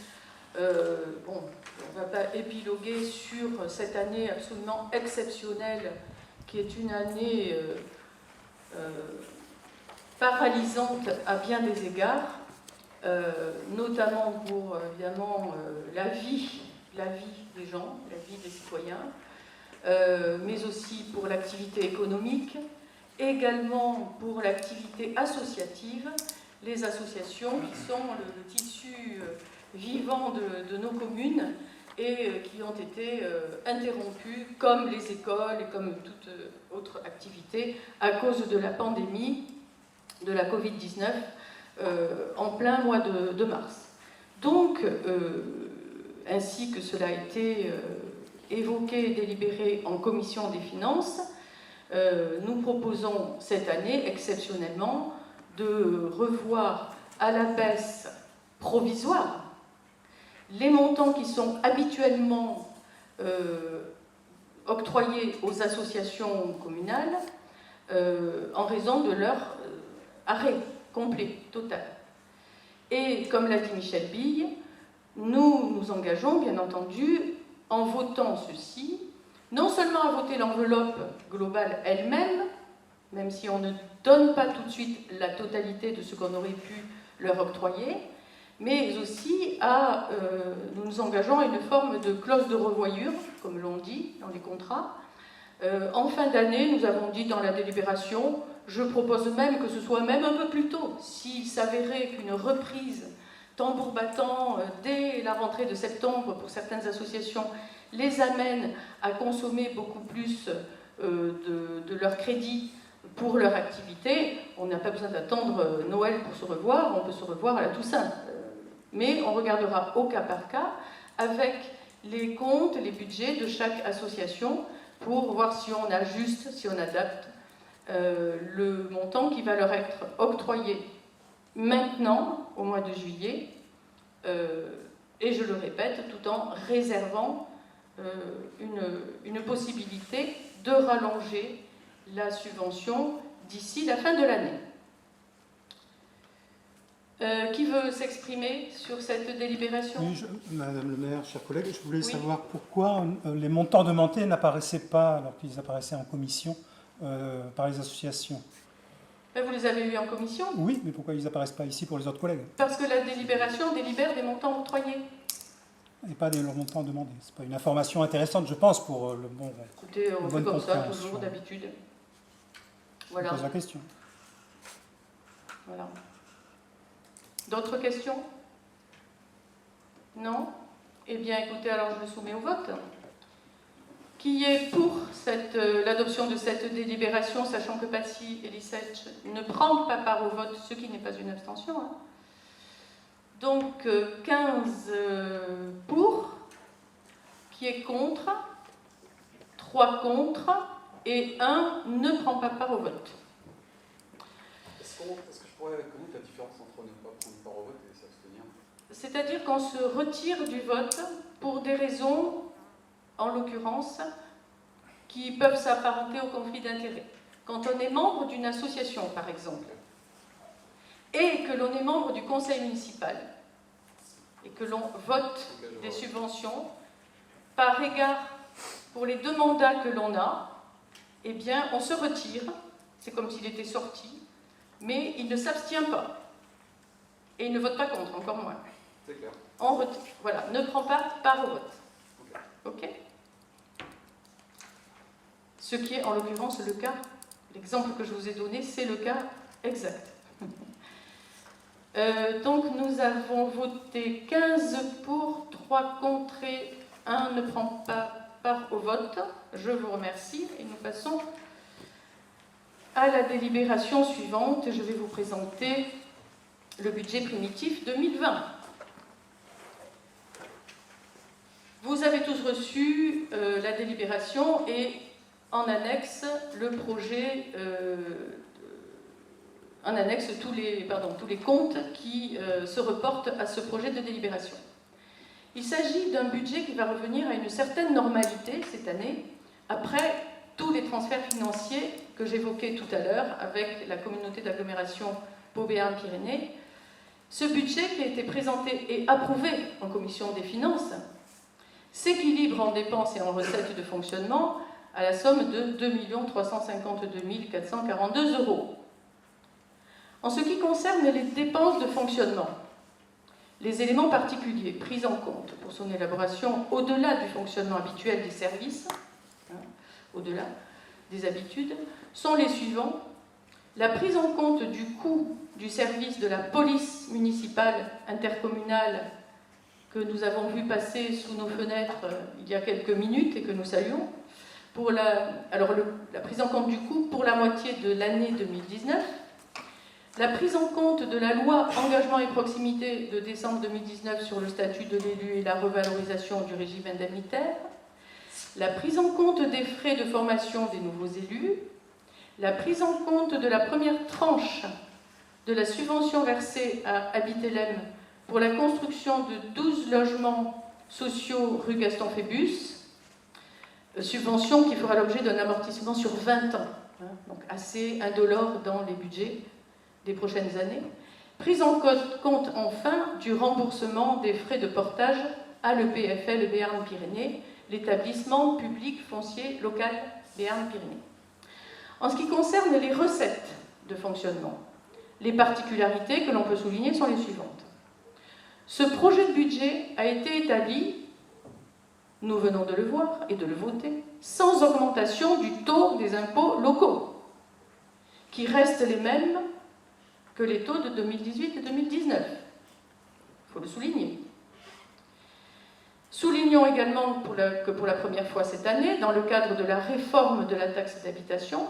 Bon, on ne va pas épiloguer sur cette année absolument exceptionnelle, qui est une année paralysante à bien des égards, notamment pour, évidemment, la vie des gens, la vie des citoyens, mais aussi pour l'activité économique, également pour l'activité associative, les associations qui sont le tissu vivant de nos communes et qui ont été interrompues, comme les écoles et comme toute autre activité, à cause de la pandémie de la Covid-19 en plein mois de mars. Donc, ainsi que cela a été évoqué et délibéré en commission des finances, nous proposons cette année, exceptionnellement, de revoir à la baisse provisoire les montants qui sont habituellement octroyés aux associations communales en raison de leur arrêt complet, total. Et comme l'a dit Michel Bille, nous nous engageons, bien entendu, en votant ceci, non seulement à voter l'enveloppe globale elle-même, même si on ne donne pas tout de suite la totalité de ce qu'on aurait pu leur octroyer, mais aussi à, nous nous engageons à une forme de clause de revoyure, comme l'on dit dans les contrats. En fin d'année, nous avons dit dans la délibération, je propose même que ce soit même un peu plus tôt, s'il s'avérait qu'une reprise tambour battant dès la rentrée de septembre pour certaines associations les amène à consommer beaucoup plus de leur crédit pour leur activité. On n'a pas besoin d'attendre Noël pour se revoir, on peut se revoir à la Toussaint. Mais on regardera au cas par cas avec les comptes, les budgets de chaque association pour voir si on ajuste, si on adapte le montant qui va leur être octroyé maintenant, au mois de juillet, et je le répète, tout en réservant une possibilité de rallonger la subvention d'ici la fin de l'année. Qui veut s'exprimer sur cette délibération? Oui, Madame le maire, chers collègues, je voulais savoir pourquoi les montants demandés n'apparaissaient pas, alors qu'ils apparaissaient en commission, par les associations. Vous les avez eus en commission? Oui, mais pourquoi ils n'apparaissent pas ici pour les autres collègues? Parce que la délibération délibère des montants octroyés. Et pas de leur montant demandé. Ce n'est pas une information intéressante, je pense, pour le bon. Écoutez, on fait comme ça, toujours, d'habitude. Voilà. Je pose la question. Voilà. D'autres questions? Non? Eh bien, écoutez, alors je le soumets au vote. Qui est pour l'adoption de cette délibération, sachant que Patsy Elisech ne prend pas part au vote, ce qui n'est pas une abstention, hein. Donc 15 pour, qui est contre, 3 contre, et 1 ne prend pas part au vote. Est-ce que je pourrais connaître la différence entre ne pas prendre part au vote et s'abstenir? C'est-à-dire qu'on se retire du vote pour des raisons, en l'occurrence, qui peuvent s'apparenter au conflit d'intérêts. Quand on est membre d'une association, par exemple, et que l'on est membre du conseil municipal, et que l'on vote des subventions, par égard pour les 2 mandats que l'on a, eh bien, on se retire, c'est comme s'il était sorti, mais il ne s'abstient pas. Et il ne vote pas contre, encore moins. C'est clair. On retire, voilà, ne prend pas part au vote. Ok ? Ce qui est en l'occurrence le cas, l'exemple que je vous ai donné, c'est le cas exact. Donc nous avons voté 15 pour, 3 contre et 1 ne prend pas part au vote. Je vous remercie et nous passons à la délibération suivante. Je vais vous présenter le budget primitif 2020. Vous avez tous reçu la délibération et en annexe le projet en annexe tous les comptes qui se reportent à ce projet de délibération. Il s'agit d'un budget qui va revenir à une certaine normalité cette année, après tous les transferts financiers que j'évoquais tout à l'heure avec la communauté d'agglomération Pau Béarn Pyrénées. Ce budget qui a été présenté et approuvé en commission des finances s'équilibre en dépenses et en recettes de fonctionnement à la somme de 2 352 442 €. En ce qui concerne les dépenses de fonctionnement, les éléments particuliers pris en compte pour son élaboration au-delà du fonctionnement habituel des services, au-delà des habitudes, sont les suivants. La prise en compte du coût du service de la police municipale intercommunale que nous avons vu passer sous nos fenêtres il y a quelques minutes et que nous saluons. La prise en compte du coût pour la moitié de l'année 2019. La prise en compte de la loi Engagement et Proximité de décembre 2019 sur le statut de l'élu et la revalorisation du régime indemnitaire. La prise en compte des frais de formation des nouveaux élus. La prise en compte de la première tranche de la subvention versée à Habitelem pour la construction de 12 logements sociaux rue Gaston Phébus, subvention qui fera l'objet d'un amortissement sur 20 ans, donc assez indolore dans les budgets des prochaines années. Prise en compte enfin du remboursement des frais de portage à l'EPFL Béarn-Pyrénées, l'établissement public foncier local Béarn-Pyrénées. En ce qui concerne les recettes de fonctionnement, les particularités que l'on peut souligner sont les suivantes. Ce projet de budget a été établi, nous venons de le voir et de le voter, sans augmentation du taux des impôts locaux, qui restent les mêmes que les taux de 2018 et 2019. Il faut le souligner. Soulignons également que pour la première fois cette année, dans le cadre de la réforme de la taxe d'habitation,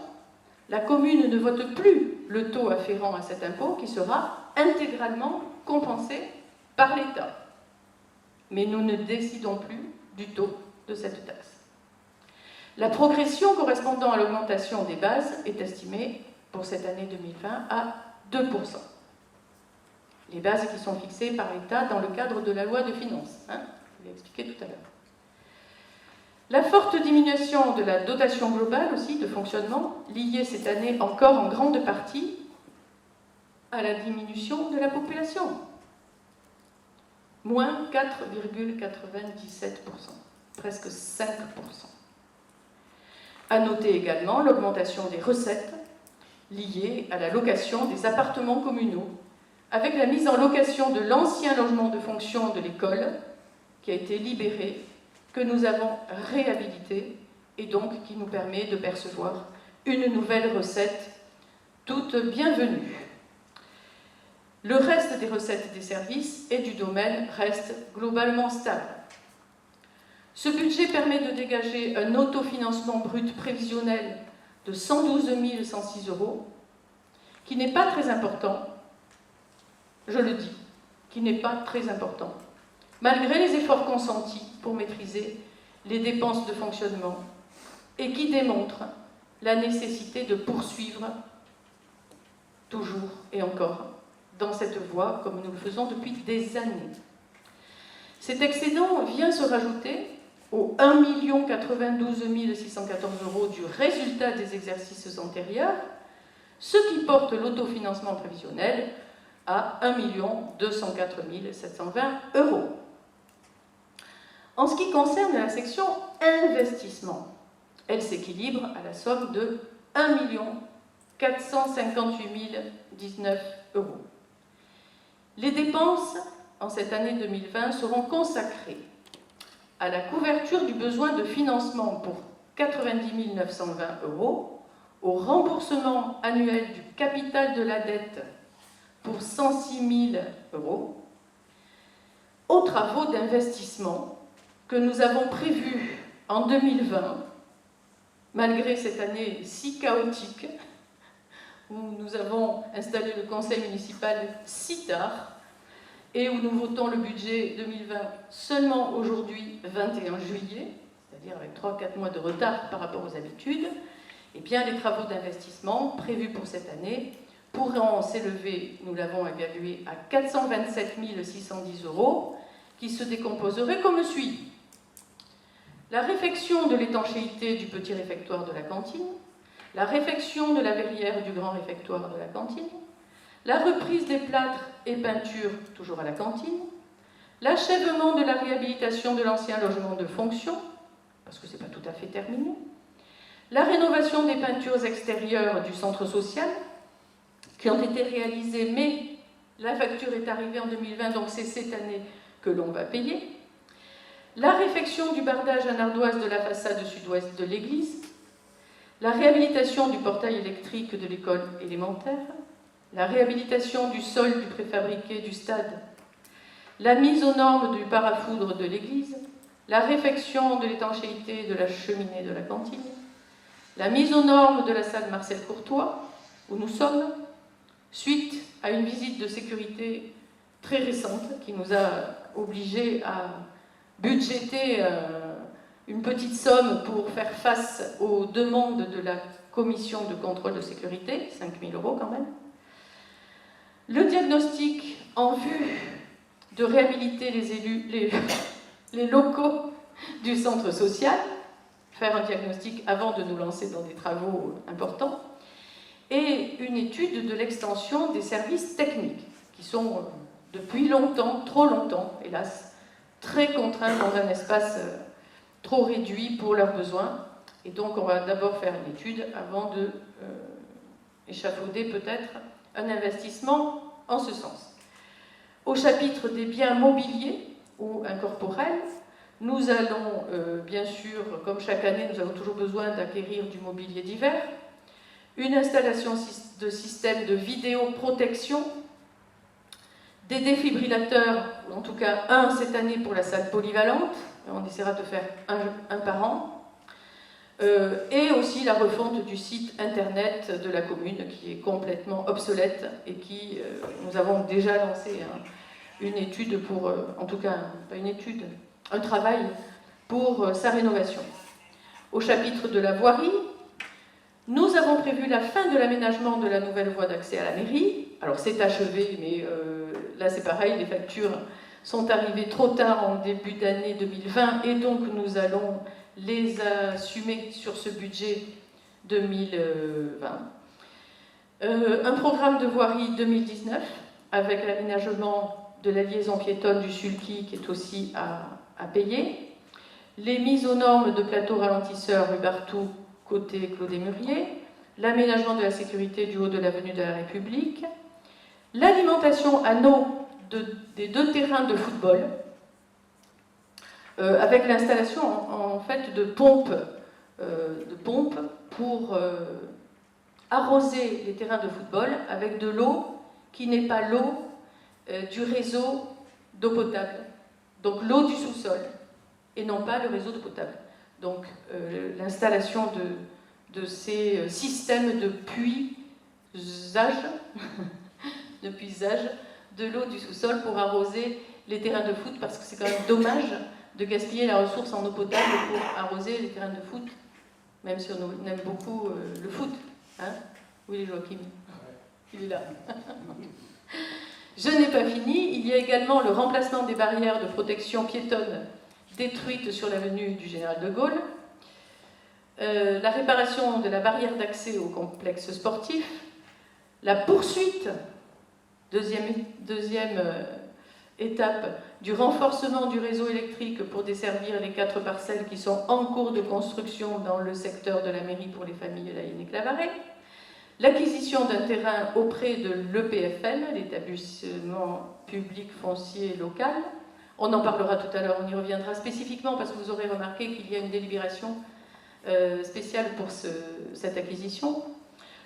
la commune ne vote plus le taux afférent à cet impôt qui sera intégralement compensé par l'État. Mais nous ne décidons plus du taux de cette taxe. La progression correspondant à l'augmentation des bases est estimée pour cette année 2020 à 2%. Les bases qui sont fixées par l'État dans le cadre de la loi de finances. Je l'ai expliqué tout à l'heure. La forte diminution de la dotation globale aussi de fonctionnement, liée cette année encore en grande partie à la diminution de la population. Moins 4,97%, presque 5%. À noter également l'augmentation des recettes liées à la location des appartements communaux, avec la mise en location de l'ancien logement de fonction de l'école, qui a été libéré, que nous avons réhabilité, et donc qui nous permet de percevoir une nouvelle recette, toute bienvenue. Le reste des recettes des services et du domaine reste globalement stable. Ce budget permet de dégager un autofinancement brut prévisionnel de 112 106 €, qui n'est pas très important, je le dis, qui n'est pas très important, malgré les efforts consentis pour maîtriser les dépenses de fonctionnement et qui démontre la nécessité de poursuivre toujours et encore dans cette voie comme nous le faisons depuis des années. Cet excédent vient se rajouter aux 1 092 614 € du résultat des exercices antérieurs, ce qui porte l'autofinancement prévisionnel à 1 204 720 €. En ce qui concerne la section investissement, elle s'équilibre à la somme de 1 458 019 €. Les dépenses en cette année 2020 seront consacrées à la couverture du besoin de financement pour 90 920 €, au remboursement annuel du capital de la dette pour 106 000 €, aux travaux d'investissement que nous avons prévus en 2020, malgré cette année si chaotique, où nous avons installé le conseil municipal si tard, et où nous votons le budget 2020 seulement aujourd'hui, 21 juillet, c'est-à-dire avec 3-4 mois de retard par rapport aux habitudes, eh bien les travaux d'investissement prévus pour cette année pourront s'élever, nous l'avons évalué, à 427 610 €, qui se décomposeraient comme suit. La réfection de l'étanchéité du petit réfectoire de la cantine, la réfection de la verrière du grand réfectoire de la cantine, la reprise des plâtres et peintures, toujours à la cantine, l'achèvement de la réhabilitation de l'ancien logement de fonction, parce que ce n'est pas tout à fait terminé, la rénovation des peintures extérieures du centre social, qui ont été réalisées, mais la facture est arrivée en 2020, donc c'est cette année que l'on va payer, la réfection du bardage en ardoise de la façade sud-ouest de l'église, la réhabilitation du portail électrique de l'école élémentaire, la réhabilitation du sol du préfabriqué du stade, la mise aux normes du parafoudre de l'église, la réfection de l'étanchéité de la cheminée de la cantine, la mise aux normes de la salle Marcel Courtois, où nous sommes, suite à une visite de sécurité très récente qui nous a obligés à budgéter une petite somme pour faire face aux demandes de la commission de contrôle de sécurité, 5 000 € quand même. Le diagnostic en vue de réhabiliter les locaux du centre social, faire un diagnostic avant de nous lancer dans des travaux importants, et une étude de l'extension des services techniques, qui sont depuis longtemps, trop longtemps, hélas, très contraints dans un espace trop réduit pour leurs besoins. Et donc on va d'abord faire une étude avant de échafauder peut-être un investissement en ce sens. Au chapitre des biens mobiliers ou incorporels, nous allons, bien sûr, comme chaque année, nous avons toujours besoin d'acquérir du mobilier divers, une installation de système de vidéoprotection, des défibrillateurs, en tout cas un cette année pour la salle polyvalente, on essaiera de faire un par an, et aussi la refonte du site internet de la commune qui est complètement obsolète et qui, nous avons déjà lancé une étude pour, en tout cas, pas une étude, un travail pour sa rénovation. Au chapitre de la voirie, nous avons prévu la fin de l'aménagement de la nouvelle voie d'accès à la mairie. Alors c'est achevé, mais là c'est pareil, les factures sont arrivées trop tard en début d'année 2020 et donc nous allons les assumer sur ce budget 2020. Un programme de voirie 2019 avec l'aménagement de la liaison piétonne du Sulky qui est aussi à payer. Les mises aux normes de plateaux ralentisseurs rue Barthou côté Claude-et-Murier, l'aménagement de la sécurité du haut de l'avenue de la République, l'alimentation à eau des 2 terrains de football, avec l'installation en fait de pompes pour arroser les terrains de football avec de l'eau qui n'est pas l'eau du réseau d'eau potable, donc l'eau du sous-sol, et non pas le réseau d'eau potable. Donc l'installation de ces systèmes de puisage de l'eau du sous-sol pour arroser les terrains de foot, parce que c'est quand même dommage de gaspiller la ressource en eau potable pour arroser les terrains de foot, même si on aime beaucoup le foot. Hein, où est Joachim? Il est là. Je n'ai pas fini. Il y a également le remplacement des barrières de protection piétonne détruites sur l'avenue du Général de Gaulle, la réparation de la barrière d'accès au complexe sportif, la poursuite, deuxième étape, du renforcement du réseau électrique pour desservir les 4 parcelles qui sont en cours de construction dans le secteur de la mairie pour les familles Laïne et Clavaret, l'acquisition d'un terrain auprès de l'EPFL, l'établissement public foncier local. On en parlera tout à l'heure, on y reviendra spécifiquement parce que vous aurez remarqué qu'il y a une délibération spéciale pour cette acquisition.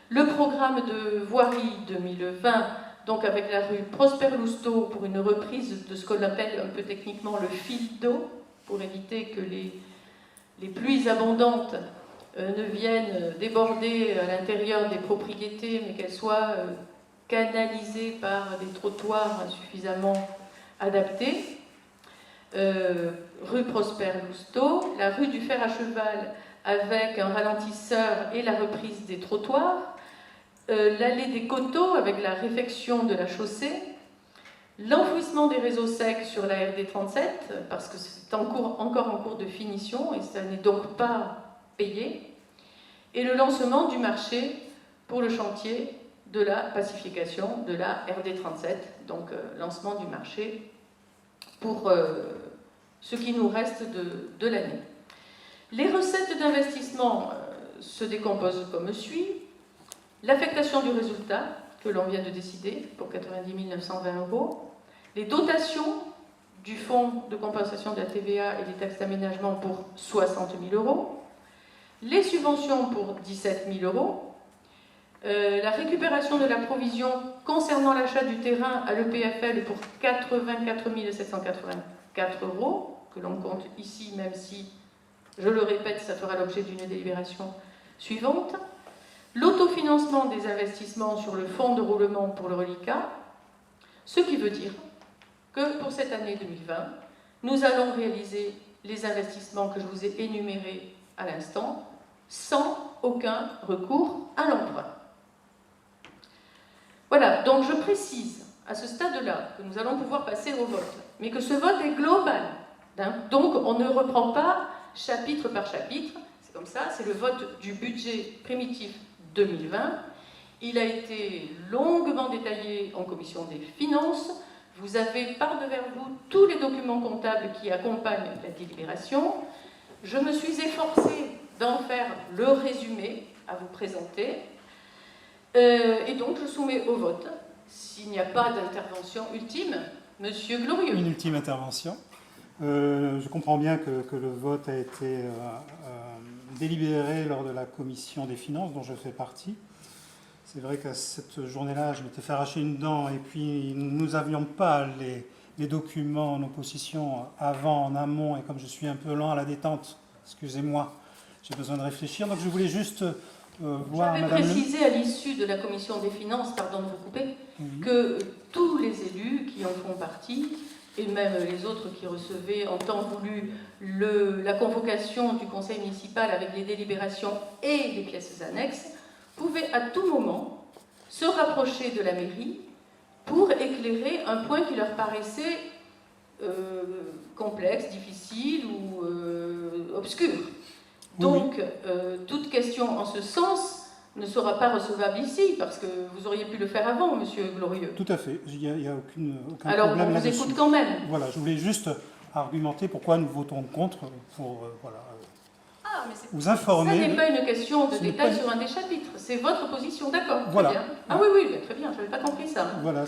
Le programme de voirie 2020, donc avec la rue Prosper Lousteau pour une reprise de ce qu'on appelle un peu techniquement le fil d'eau, pour éviter que les pluies abondantes ne viennent déborder à l'intérieur des propriétés, mais qu'elles soient canalisées par des trottoirs suffisamment adaptés. Rue Prosper Lousteau, la rue du Fer à Cheval avec un ralentisseur et la reprise des trottoirs, l'allée des coteaux avec la réfection de la chaussée, l'enfouissement des réseaux secs sur la RD 37, parce que c'est encore en cours de finition et ça n'est donc pas payé, et le lancement du marché pour le chantier de la pacification de la RD 37, donc lancement du marché pour ce qui nous reste de l'année. Les recettes d'investissement se décomposent comme suit. L'affectation du résultat, que l'on vient de décider, pour 90 920 €. Les dotations du fonds de compensation de la TVA et des taxes d'aménagement pour 60 000 €. Les subventions pour 17 000 €. La récupération de la provision concernant l'achat du terrain à l'EPFL pour 84 784 €, que l'on compte ici, même si, je le répète, ça fera l'objet d'une délibération suivante. L'autofinancement des investissements sur le fonds de roulement pour le reliquat, ce qui veut dire que pour cette année 2020, nous allons réaliser les investissements que je vous ai énumérés à l'instant, sans aucun recours à l'emprunt. Voilà, donc je précise à ce stade-là que nous allons pouvoir passer au vote, mais que ce vote est global. Donc on ne reprend pas chapitre par chapitre, c'est comme ça, c'est le vote du budget primitif 2020. Il a été longuement détaillé en commission des finances. Vous avez par devers vous tous les documents comptables qui accompagnent la délibération. Je me suis efforcée d'en faire le résumé à vous présenter. Et donc je soumets au vote, s'il n'y a pas d'intervention ultime, Monsieur Glorieux. Une ultime intervention. Je comprends bien que le vote a été délibéré lors de la commission des finances, dont je fais partie. C'est vrai qu'à cette journée-là, je m'étais fait arracher une dent et puis nous n'avions pas les documents en opposition avant, en amont, et comme je suis un peu lent à la détente, excusez-moi, j'ai besoin de réfléchir. Donc je voulais juste voir... J'avais précisé à l'issue de la commission des finances, pardon de vous couper, que tous les élus qui en font partie, et même les autres qui recevaient en temps voulu la convocation du conseil municipal avec les délibérations et les pièces annexes, pouvaient à tout moment se rapprocher de la mairie pour éclairer un point qui leur paraissait complexe, difficile ou obscur. Donc, toute question en ce sens ne sera pas recevable ici, parce que vous auriez pu le faire avant, Monsieur Glorieux. Tout à fait, il n'y a aucun Alors, problème on vous là-dessus. écoute quand même. Voilà, je voulais juste argumenter pourquoi nous votons contre, pour vous informer. Ça n'est pas une question de Ce n'est détail pas sur un des chapitres, c'est votre position, d'accord. Voilà. Très bien. Ah oui, oui, très bien, je n'avais pas compris ça. Voilà,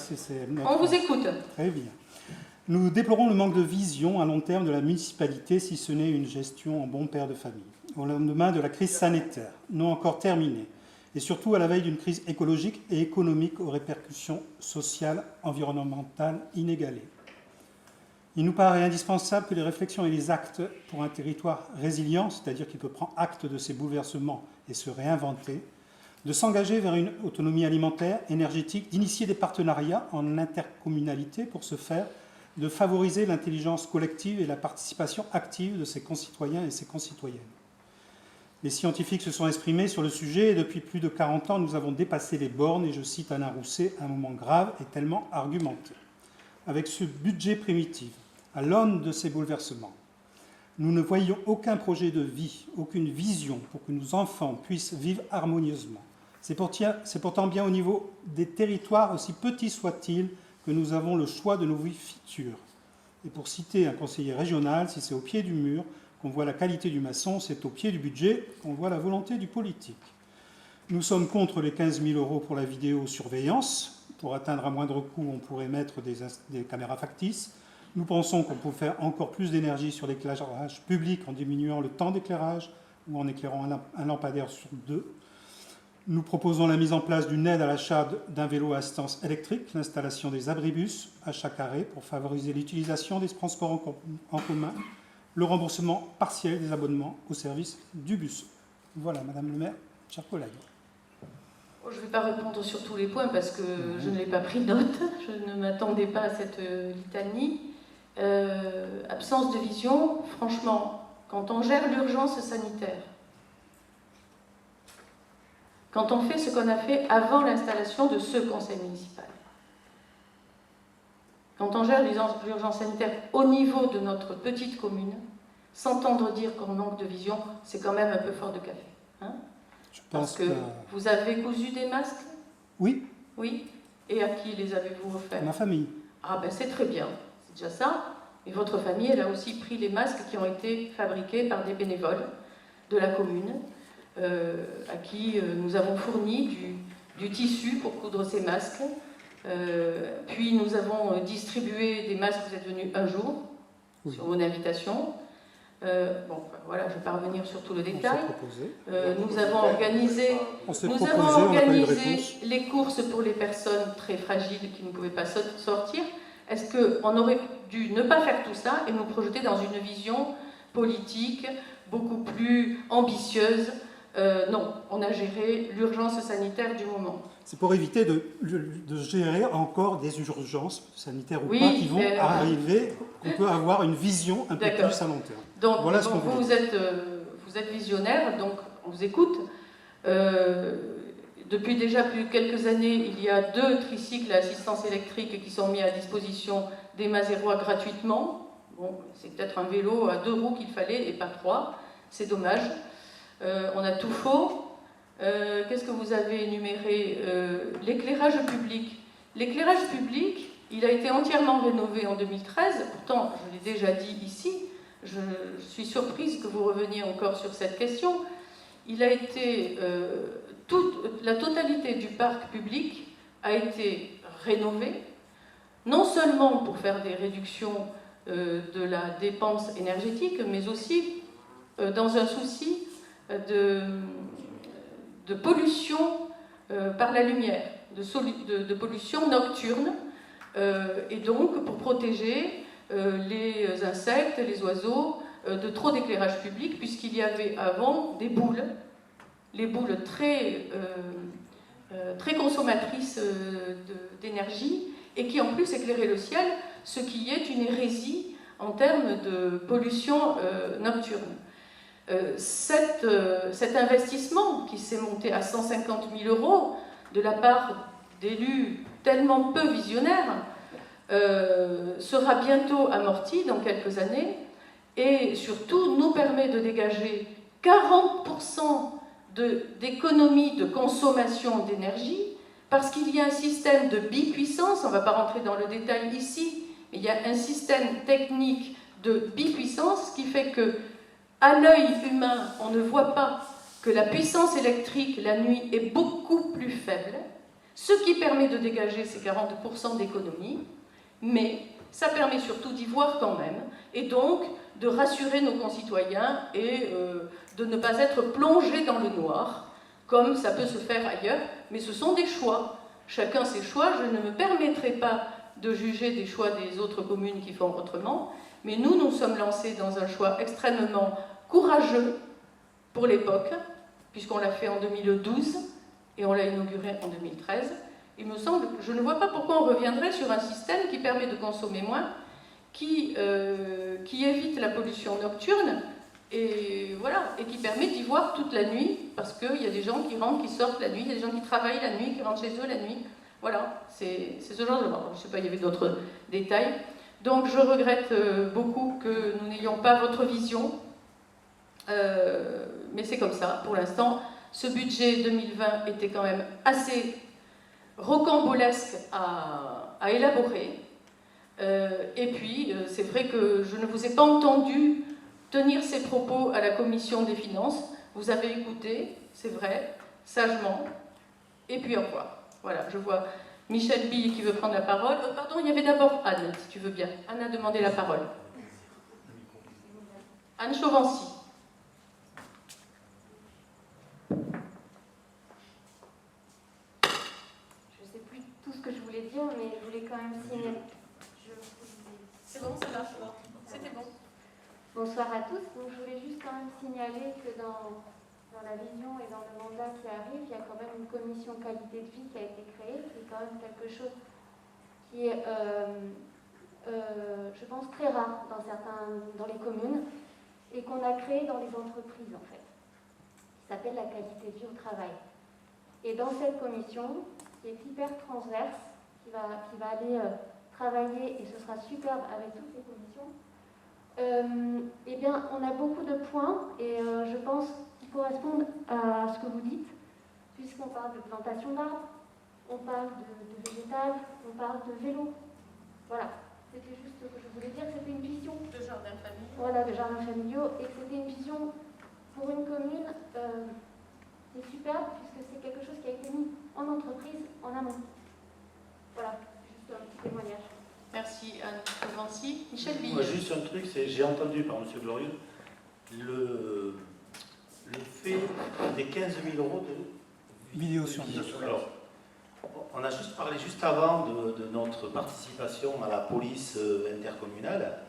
On vous écoute. Très bien. Nous déplorons le manque de vision à long terme de la municipalité, si ce n'est une gestion en bon père de famille. Au lendemain de la crise sanitaire, non encore terminée, et surtout à la veille d'une crise écologique et économique aux répercussions sociales, environnementales inégalées. Il nous paraît indispensable que les réflexions et les actes pour un territoire résilient, c'est-à-dire qui peut prendre acte de ces bouleversements et se réinventer, de s'engager vers une autonomie alimentaire, énergétique, d'initier des partenariats en intercommunalité pour ce faire, de favoriser l'intelligence collective et la participation active de ses concitoyens et ses concitoyennes. Les scientifiques se sont exprimés sur le sujet et depuis plus de 40 ans, nous avons dépassé les bornes et je cite Alain Rousset, un moment grave et tellement argumenté. Avec ce budget primitif, à l'aune de ces bouleversements, nous ne voyons aucun projet de vie, aucune vision pour que nos enfants puissent vivre harmonieusement. C'est pourtant bien au niveau des territoires, aussi petits soient-ils, que nous avons le choix de nos vies futures. Et pour citer un conseiller régional, si c'est au pied du mur qu'on voit la qualité du maçon, c'est au pied du budget qu'on voit la volonté du politique. Nous sommes contre les 15 000 € pour la vidéosurveillance. Pour atteindre à moindre coût, on pourrait mettre des caméras factices. Nous pensons qu'on peut faire encore plus d'énergie sur l'éclairage public en diminuant le temps d'éclairage ou en éclairant un lampadaire sur 2. Nous proposons la mise en place d'une aide à l'achat d'un vélo à assistance électrique, l'installation des abribus à chaque arrêt pour favoriser l'utilisation des transports en commun, le remboursement partiel des abonnements au service du bus. Voilà, Madame le maire, chers collègues. Je ne vais pas répondre sur tous les points parce que je n'ai pas pris note, je ne m'attendais pas à cette litanie. Absence de vision, franchement, quand on gère l'urgence sanitaire, quand on fait ce qu'on a fait avant l'installation de ce conseil municipal. Quand on gère l'urgence sanitaire au niveau de notre petite commune, s'entendre dire qu'on manque de vision, c'est quand même un peu fort de café. Hein? Je Parce pense que vous avez cousu des masques? Oui, Oui. Et à qui les avez-vous offerts? ma famille. Ah ben c'est très bien, c'est déjà ça. Et votre famille, elle a aussi pris les masques qui ont été fabriqués par des bénévoles de la commune, à qui nous avons fourni du tissu pour coudre ces masques. Puis nous avons distribué des masques, vous êtes venus un jour, Oui. sur mon invitation. Bon, ben voilà, je ne vais pas revenir sur tout le détail. Nous avons organisé, On s'est nous proposé, avons on n'a pas eu de organisé réponse. les courses pour les personnes très fragiles qui ne pouvaient pas sortir. Est-ce qu'on aurait dû ne pas faire tout ça et nous projeter dans une vision politique beaucoup plus ambitieuse? Non, on a géré l'urgence sanitaire du moment. C'est pour éviter de gérer encore des urgences sanitaires ou Oui, pas qui vont arriver, qu'on peut avoir une vision un peu D'accord. plus à long terme. Donc, Voilà ce bon, qu'on voulait vous êtes visionnaire, donc on vous écoute. Depuis déjà plus de quelques années, il y a 2 tricycles à assistance électrique qui sont mis à disposition des Mazérois gratuitement. Bon, c'est peut-être un vélo à 2 roues qu'il fallait et pas 3. C'est dommage. On a tout faux. Qu'est-ce que vous avez énuméré? L'éclairage public. L'éclairage public, il a été entièrement rénové en 2013. Pourtant, je l'ai déjà dit ici, je suis surprise que vous reveniez encore sur cette question. Il a été, la totalité du parc public a été rénovée, non seulement pour faire des réductions de la dépense énergétique, mais aussi dans un souci de pollution par la lumière, de pollution nocturne, et donc pour protéger les insectes, les oiseaux, de trop d'éclairage public, puisqu'il y avait avant des boules, les boules très consommatrices d'énergie, et qui en plus éclairaient le ciel, ce qui est une hérésie en termes de pollution nocturne. Cet investissement qui s'est monté à 150 000 € de la part d'élus tellement peu visionnaires sera bientôt amorti dans quelques années et surtout nous permet de dégager 40% d'économie de consommation d'énergie parce qu'il y a un système de bipuissance, on ne va pas rentrer dans le détail ici, mais il y a un système technique de bipuissance qui fait que à l'œil humain, on ne voit pas que la puissance électrique la nuit est beaucoup plus faible, ce qui permet de dégager ces 40% d'économie, mais ça permet surtout d'y voir quand même, et donc de rassurer nos concitoyens et de ne pas être plongés dans le noir, comme ça peut se faire ailleurs, mais ce sont des choix. Chacun ses choix, je ne me permettrai pas de juger des choix des autres communes qui font autrement, mais nous, nous sommes lancés dans un choix extrêmement courageux pour l'époque, puisqu'on l'a fait en 2012 et on l'a inauguré en 2013. Il me semble, je ne vois pas pourquoi on reviendrait sur un système qui permet de consommer moins, qui évite la pollution nocturne et voilà, et qui permet d'y voir toute la nuit, parce qu'il y a des gens qui rentrent, qui sortent la nuit, il y a des gens qui travaillent la nuit, qui rentrent chez eux la nuit. Voilà, c'est ce genre de... Bon, je ne sais pas, il y avait d'autres détails. Donc je regrette beaucoup que nous n'ayons pas votre vision, mais c'est comme ça. Pour l'instant, ce budget 2020 était quand même assez rocambolesque à élaborer. Et puis, c'est vrai que je ne vous ai pas entendu tenir ces propos à la commission des finances. Vous avez écouté, c'est vrai, sagement. Et puis au revoir. Voilà, je vois Michel Bille qui veut prendre la parole. Pardon, il y avait d'abord Anne, si tu veux bien. Anne a demandé la parole. Anne Chauvency. Je ne sais plus tout ce que je voulais dire, mais je voulais quand même signaler. C'est bon, ça marche. C'était bon. Bonsoir à tous. Donc, je voulais juste quand même signaler que dans la vision et dans le mandat qui arrive, il y a quand même une commission qualité de vie qui a été créée, qui est quand même quelque chose qui est, je pense, très rare dans les communes et qu'on a créé dans les entreprises, en fait, qui s'appelle la qualité de vie au travail. Et dans cette commission, qui est hyper transverse, qui va aller travailler, et ce sera superbe avec toutes les commissions, eh bien, on a beaucoup de points, et je pense qu'ils correspondent à ce que vous dites, puisqu'on parle de plantation d'arbres, on parle de végétal, on parle de vélo. Voilà, c'était juste ce que je voulais dire, c'était une vision. De jardins familiaux. Voilà, de jardins familiaux, et que c'était une vision pour une commune, c'est superbe, puisque c'est quelque chose qui a été mis en entreprise, en amont. Voilà, juste un petit témoignage. Merci Anne Provency. Michel Bille. Moi, juste un truc, j'ai entendu par M. Glorieux le fait des 15 000 euros de Vidéosurveillance. Alors, on a juste parlé juste avant de notre participation à la police intercommunale.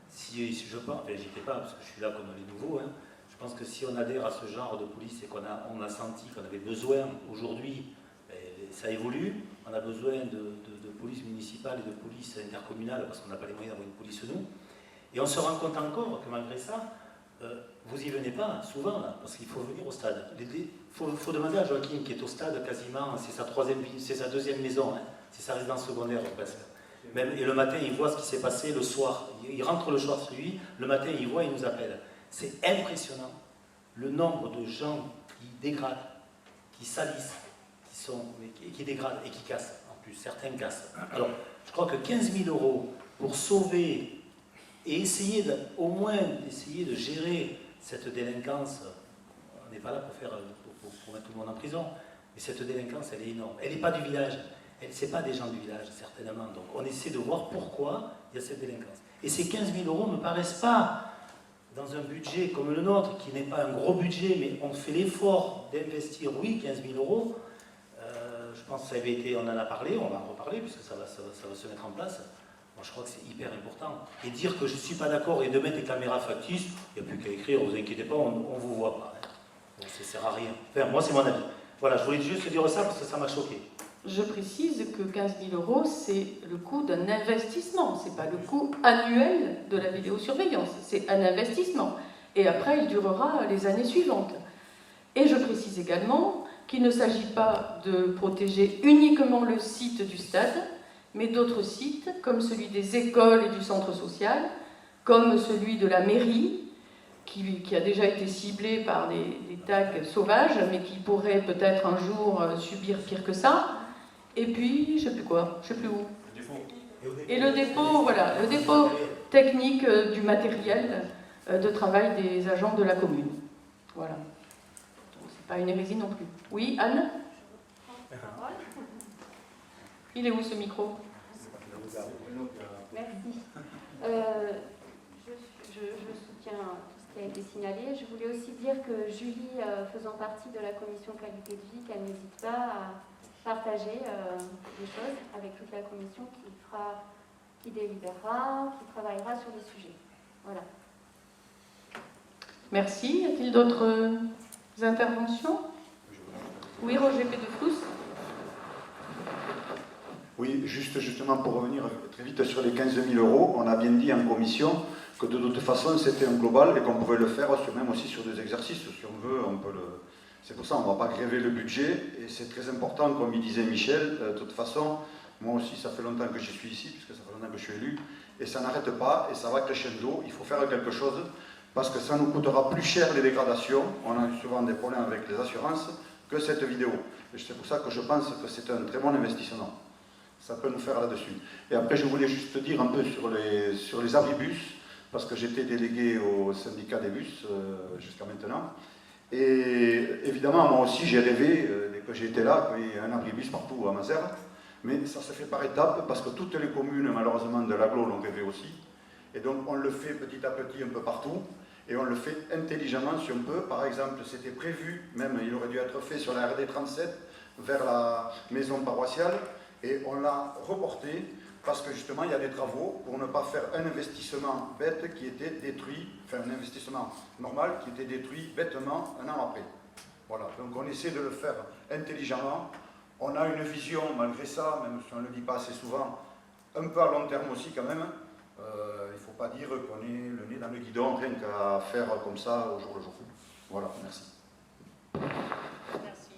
Si je pense, enfin, j'étais pas parce que je suis là comme les nouveaux, hein, je pense que si on adhère à ce genre de police et qu'on a senti qu'on avait besoin aujourd'hui, ça évolue, on a besoin de police municipale et de police intercommunale parce qu'on n'a pas les moyens d'avoir une police nous. Et on se rend compte encore que malgré ça, vous y venez pas souvent là, parce qu'il faut venir au stade. Il faut demander à Joachim qui est au stade quasiment, c'est sa deuxième maison, hein, c'est sa résidence secondaire presque. Même, et le matin, il voit ce qui s'est passé le soir. Il rentre le soir chez lui, le matin, il voit, il nous appelle. C'est impressionnant le nombre de gens qui dégradent, qui salissent, qui dégradent et qui cassent. En plus, certains cassent. Alors, je crois que 15 000 euros pour sauver et essayer au moins d'essayer de gérer cette délinquance, on n'est pas là pour mettre tout le monde en prison, mais cette délinquance, elle est énorme. Elle n'est pas du village, ce n'est pas des gens du village, certainement. Donc on essaie de voir pourquoi il y a cette délinquance. Et ces 15 000 euros ne me paraissent pas, dans un budget comme le nôtre, qui n'est pas un gros budget, mais on fait l'effort d'investir, oui, 15 000 euros. Je pense que ça avait été, on en a parlé, on va en reparler, puisque ça va se mettre en place. Moi, je crois que c'est hyper important. Et dire que je ne suis pas d'accord et de mettre des caméras factices, il n'y a plus qu'à écrire, ne vous inquiétez pas, on ne vous voit pas. Hein. Donc, ça ne sert à rien. Enfin, moi, c'est mon avis. Voilà, je voulais juste dire ça parce que ça m'a choqué. Je précise que 15 000 euros, c'est le coût d'un investissement. Ce n'est pas le coût annuel de la vidéosurveillance. C'est un investissement. Et après, il durera les années suivantes. Et je précise également qu'il ne s'agit pas de protéger uniquement le site du stade, mais d'autres sites, comme celui des écoles et du centre social, comme celui de la mairie, qui a déjà été ciblé par des tags sauvages, mais qui pourrait peut-être un jour subir pire que ça. Et puis, je ne sais plus quoi, je ne sais plus où. Et le dépôt, voilà, le dépôt technique du matériel de travail des agents de la commune. Voilà. Donc, c'est pas une hérésie non plus. Oui, Anne ? Il est où ce micro? Merci. Je soutiens tout ce qui a été signalé. Je voulais aussi dire que Julie, faisant partie de la commission qualité de vie, qu'elle n'hésite pas à partager des choses avec toute la commission qui délibérera, qui travaillera sur les sujets. Voilà. Merci. Y a-t-il d'autres interventions? Oui, Roger Pédeflous. Oui, justement pour revenir très vite sur les 15 000 euros, on a bien dit en commission que de toute façon c'était un global et qu'on pouvait le faire même aussi sur des exercices. Si on veut, on peut le... C'est pour ça qu'on ne va pas gréver le budget et c'est très important, comme il disait Michel, de toute façon, moi aussi ça fait longtemps que je suis ici, puisque ça fait longtemps que je suis élu, et ça n'arrête pas et ça va crescendo, il faut faire quelque chose parce que ça nous coûtera plus cher les dégradations, on a souvent des problèmes avec les assurances, que cette vidéo. Et c'est pour ça que je pense que c'est un très bon investissement. Ça peut nous faire là-dessus. Et après, je voulais juste dire un peu sur les abribus, parce que j'étais délégué au syndicat des bus jusqu'à maintenant. Et évidemment, moi aussi, j'ai rêvé, dès que j'étais là, qu'il y ait un abribus partout à Mazères. Mais ça se fait par étapes, parce que toutes les communes, malheureusement, de l'agglo l'ont rêvé aussi. Et donc, on le fait petit à petit un peu partout. Et on le fait intelligemment si on peut. Par exemple, c'était prévu, même il aurait dû être fait sur la RD 37, vers la maison paroissiale. Et on l'a reporté parce que justement il y a des travaux pour ne pas faire un investissement bête qui était détruit, enfin un investissement normal qui était détruit bêtement un an après. Voilà, donc on essaie de le faire intelligemment. On a une vision malgré ça, même si on ne le dit pas assez souvent, un peu à long terme aussi quand même. Il ne faut pas dire qu'on est le nez dans le guidon, rien qu'à faire comme ça au jour le jour. Voilà, merci. Merci.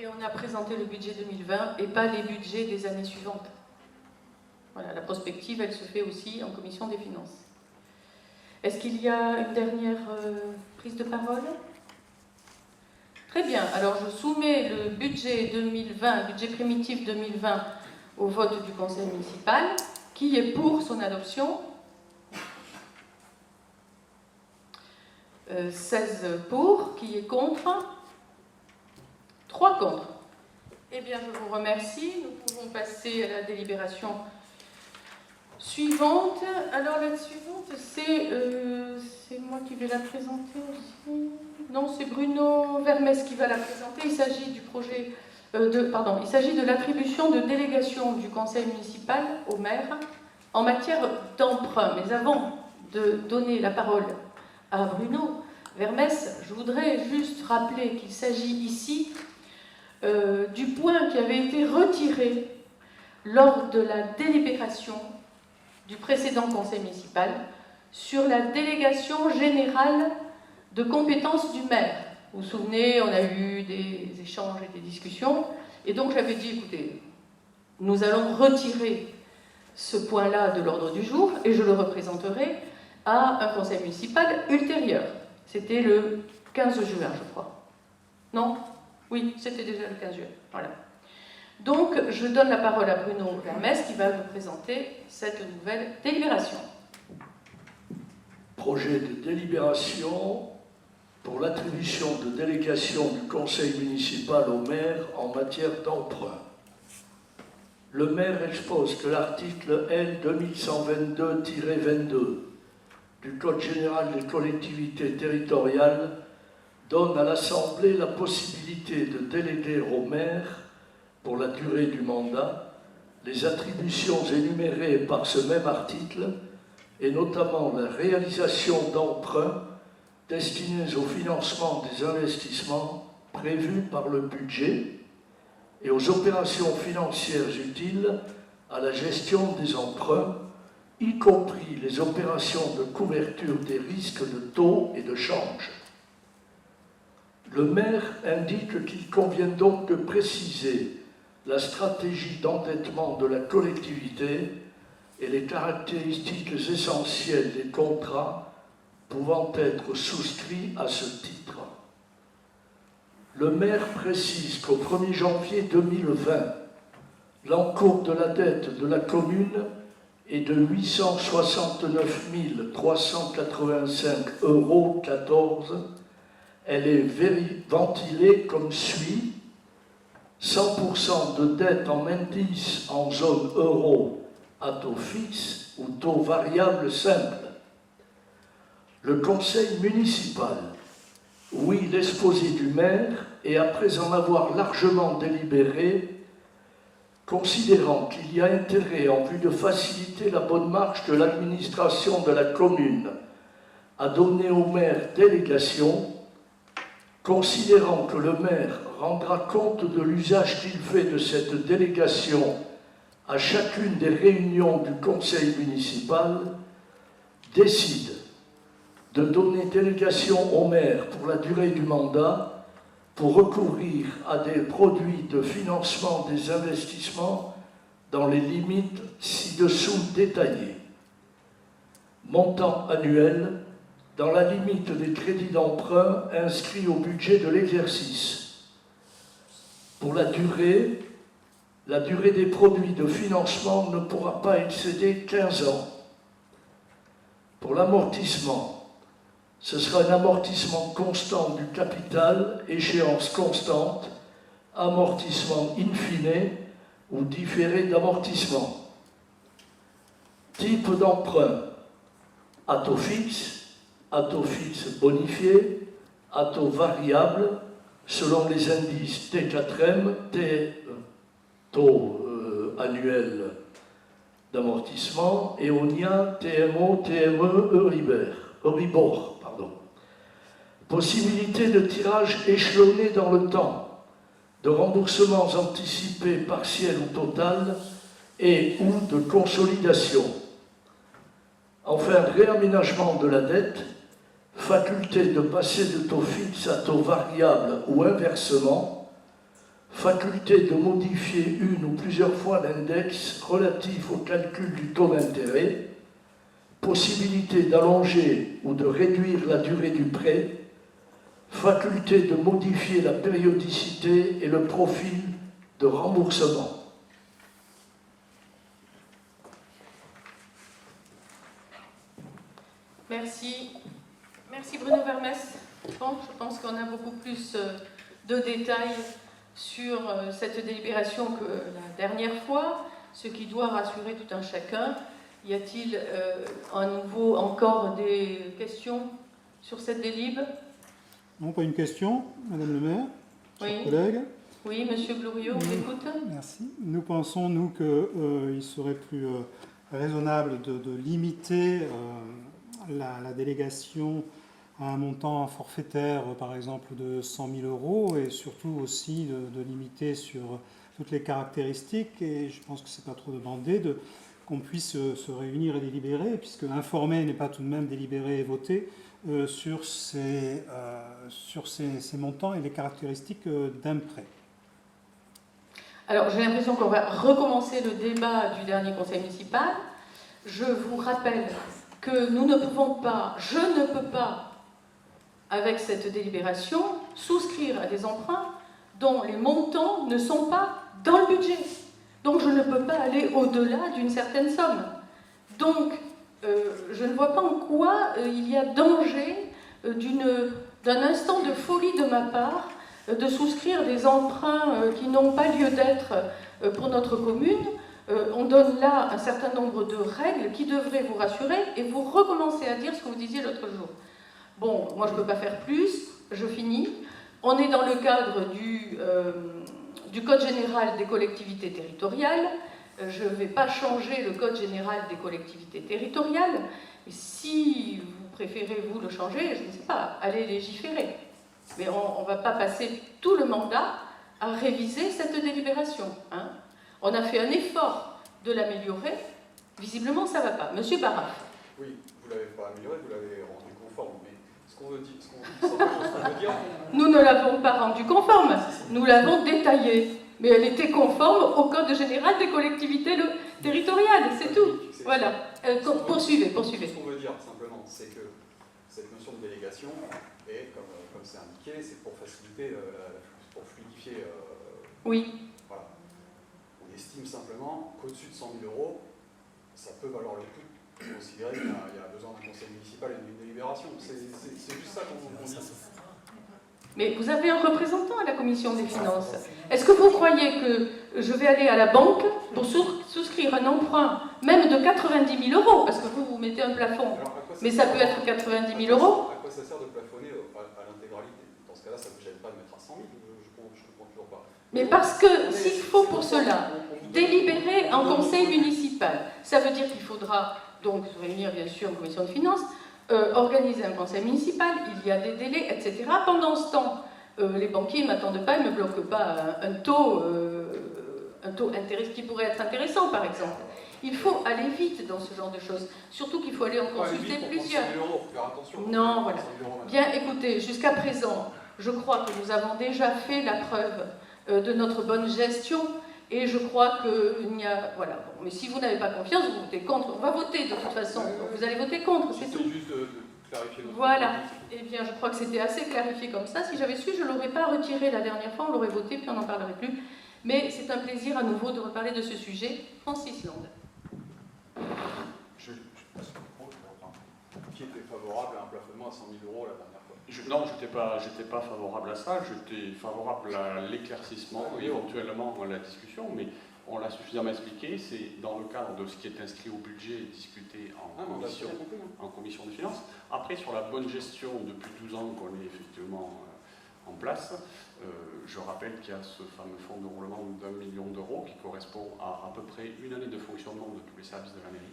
Et on a présenté le budget 2020 et pas les budgets des années suivantes. Voilà, la prospective, elle se fait aussi en commission des finances. Est-ce qu'il y a une dernière prise de parole? Très bien, alors je soumets le budget 2020, budget primitif 2020 au vote du conseil municipal. Qui est pour son adoption? 16 pour. Qui est contre? 3 contre. Eh bien, je vous remercie. Nous pouvons passer à la délibération suivante. Alors, la suivante, c'est moi qui vais la présenter aussi. Non, c'est Bruno Vermès qui va la présenter. Il s'agit du projet il s'agit de l'attribution de délégation du conseil municipal au maire en matière d'emprunt. Mais avant de donner la parole à Bruno Vermès, je voudrais juste rappeler qu'il s'agit ici du point qui avait été retiré lors de la délibération du précédent conseil municipal sur la délégation générale de compétences du maire. Vous vous souvenez, on a eu des échanges et des discussions, et donc j'avais dit, écoutez, nous allons retirer ce point-là de l'ordre du jour, et je le représenterai à un conseil municipal ultérieur. C'était le 15 juin, je crois. Non? Oui, c'était déjà le 15 juin. Voilà. Donc, je donne la parole à Bruno Vermès, qui va nous présenter cette nouvelle délibération. Projet de délibération pour l'attribution de délégation du conseil municipal au maire en matière d'emprunt. Le maire expose que l'article L 2122-22 du Code général des collectivités territoriales donne à l'Assemblée la possibilité de déléguer au maire, pour la durée du mandat, les attributions énumérées par ce même article, et notamment la réalisation d'emprunts destinés au financement des investissements prévus par le budget et aux opérations financières utiles à la gestion des emprunts, y compris les opérations de couverture des risques de taux et de change. Le maire indique qu'il convient donc de préciser la stratégie d'endettement de la collectivité et les caractéristiques essentielles des contrats pouvant être souscrits à ce titre. Le maire précise qu'au 1er janvier 2020, l'encours de la dette de la commune est de 869 385,14 €. Elle est ventilée comme suit: 100% de dette en indice en zone euro à taux fixe ou taux variable simple. Le conseil municipal, oui l'exposé du maire, et après en avoir largement délibéré, considérant qu'il y a intérêt en vue de faciliter la bonne marche de l'administration de la commune à donner au maire délégation, considérant que le maire rendra compte de l'usage qu'il fait de cette délégation à chacune des réunions du conseil municipal, décide de donner délégation au maire pour la durée du mandat pour recourir à des produits de financement des investissements dans les limites ci-dessous détaillées. Montant annuel dans la limite des crédits d'emprunt inscrits au budget de l'exercice. Pour la durée des produits de financement ne pourra pas excéder 15 ans. Pour l'amortissement, ce sera un amortissement constant du capital, échéance constante, amortissement in fine ou différé d'amortissement. Type d'emprunt: à taux fixe bonifié, à taux variable selon les indices T4M, taux annuel d'amortissement, Eonia, TMO, TME, Euribor. Possibilité de tirage échelonné dans le temps, de remboursements anticipés partiels ou total et ou de consolidation. Enfin, réaménagement de la dette, faculté de passer de taux fixe à taux variable ou inversement, faculté de modifier une ou plusieurs fois l'index relatif au calcul du taux d'intérêt, possibilité d'allonger ou de réduire la durée du prêt, faculté de modifier la périodicité et le profil de remboursement. Merci. Merci Bruno Vermès. Bon, je pense qu'on a beaucoup plus de détails sur cette délibération que la dernière fois, ce qui doit rassurer tout un chacun. Y a-t-il à nouveau encore des questions sur cette délib? Non, pas une question, Madame le maire, chers Oui. collègues. Oui, Monsieur Glorieux, on vous écoute. Merci. Nous pensons, nous, qu'il serait plus raisonnable de limiter la délégation à un montant forfaitaire, par exemple, de 100 000 euros, et surtout aussi de limiter sur toutes les caractéristiques, et je pense que ce n'est pas trop demandé, qu'on puisse se réunir et délibérer, puisque informer n'est pas tout de même délibérer et voter sur ces montants et les caractéristiques d'un prêt. Alors, j'ai l'impression qu'on va recommencer le débat du dernier conseil municipal. Je vous rappelle que nous ne pouvons pas, je ne peux pas, avec cette délibération, souscrire à des emprunts dont les montants ne sont pas dans le budget. Donc, je ne peux pas aller au-delà d'une certaine somme. Donc, je ne vois pas en quoi il y a danger d'un instant de folie de ma part de souscrire des emprunts qui n'ont pas lieu d'être pour notre commune. On donne là un certain nombre de règles qui devraient vous rassurer et vous recommencer à dire ce que vous disiez l'autre jour. Bon, moi je ne peux pas faire plus, je finis. On est dans le cadre du Code général des collectivités territoriales. Je ne vais pas changer le Code général des collectivités territoriales. Et si vous préférez vous le changer, je ne sais pas, allez légiférer. Mais on ne va pas passer tout le mandat à réviser cette délibération. Hein. On a fait un effort de l'améliorer. Visiblement, ça ne va pas. Monsieur Baraf. Oui, vous ne l'avez pas amélioré, vous l'avez rendu conforme. Mais ce qu'on veut dire... Nous ne l'avons pas rendu conforme. Nous l'avons détaillée. Mais elle était conforme au Code général des collectivités territoriales. C'est tout. Voilà. Poursuivez. Ce qu'on veut dire, simplement, c'est que cette notion de délégation est, comme c'est indiqué, c'est pour faciliter, pour fluidifier. Oui. Voilà. On estime simplement qu'au-dessus de 100 000 euros, ça peut valoir le coup de considérer qu'il y a besoin d'un conseil municipal et d'une délibération. C'est juste ça qu'on dit. Mais vous avez un représentant à la commission des finances. Est-ce que vous croyez que je vais aller à la banque pour souscrire un emprunt, même de 90 000 euros, parce que vous mettez un plafond, mais ça peut être 90 000 euros? À quoi ça sert de plafonner à l'intégralité? Dans ce cas-là, ça ne me gêne pas de mettre à 100 000, je ne comprends toujours pas. Mais parce que s'il faut pour cela délibérer en conseil municipal, ça veut dire qu'il faudra donc réunir bien sûr une commission de finances, organiser un conseil municipal, il y a des délais, etc. Pendant ce temps, les banquiers ne m'attendent pas, ils ne me bloquent pas un taux qui pourrait être intéressant, par exemple. Il faut aller vite dans ce genre de choses, surtout qu'il faut aller en consulter plusieurs. Non, voilà. Bien, écoutez, jusqu'à présent, je crois que nous avons déjà fait la preuve de notre bonne gestion. Et je crois qu'il n'y a... Voilà. Bon, mais si vous n'avez pas confiance, vous votez contre. On va voter de toute façon. Donc vous allez voter contre, c'est tout. Juste de clarifier notre voilà. Eh bien, je crois que c'était assez clarifié comme ça. Si j'avais su, je ne l'aurais pas retiré la dernière fois. On l'aurait voté, puis on n'en parlerait plus. Mais c'est un plaisir à nouveau de reparler de ce sujet. Francis Land. Qui était favorable à un plafonnement à 100 000 euros la dernière fois? Non, j'étais pas favorable à ça, j'étais favorable à l'éclaircissement, éventuellement à la discussion, mais on l'a suffisamment expliqué, c'est dans le cadre de ce qui est inscrit au budget et discuté en commission des finances. Après, sur la bonne gestion, depuis 12 ans qu'on est effectivement en place, je rappelle qu'il y a ce fameux fonds de roulement d'1 million d'euros qui correspond à peu près une année de fonctionnement de tous les services de la mairie,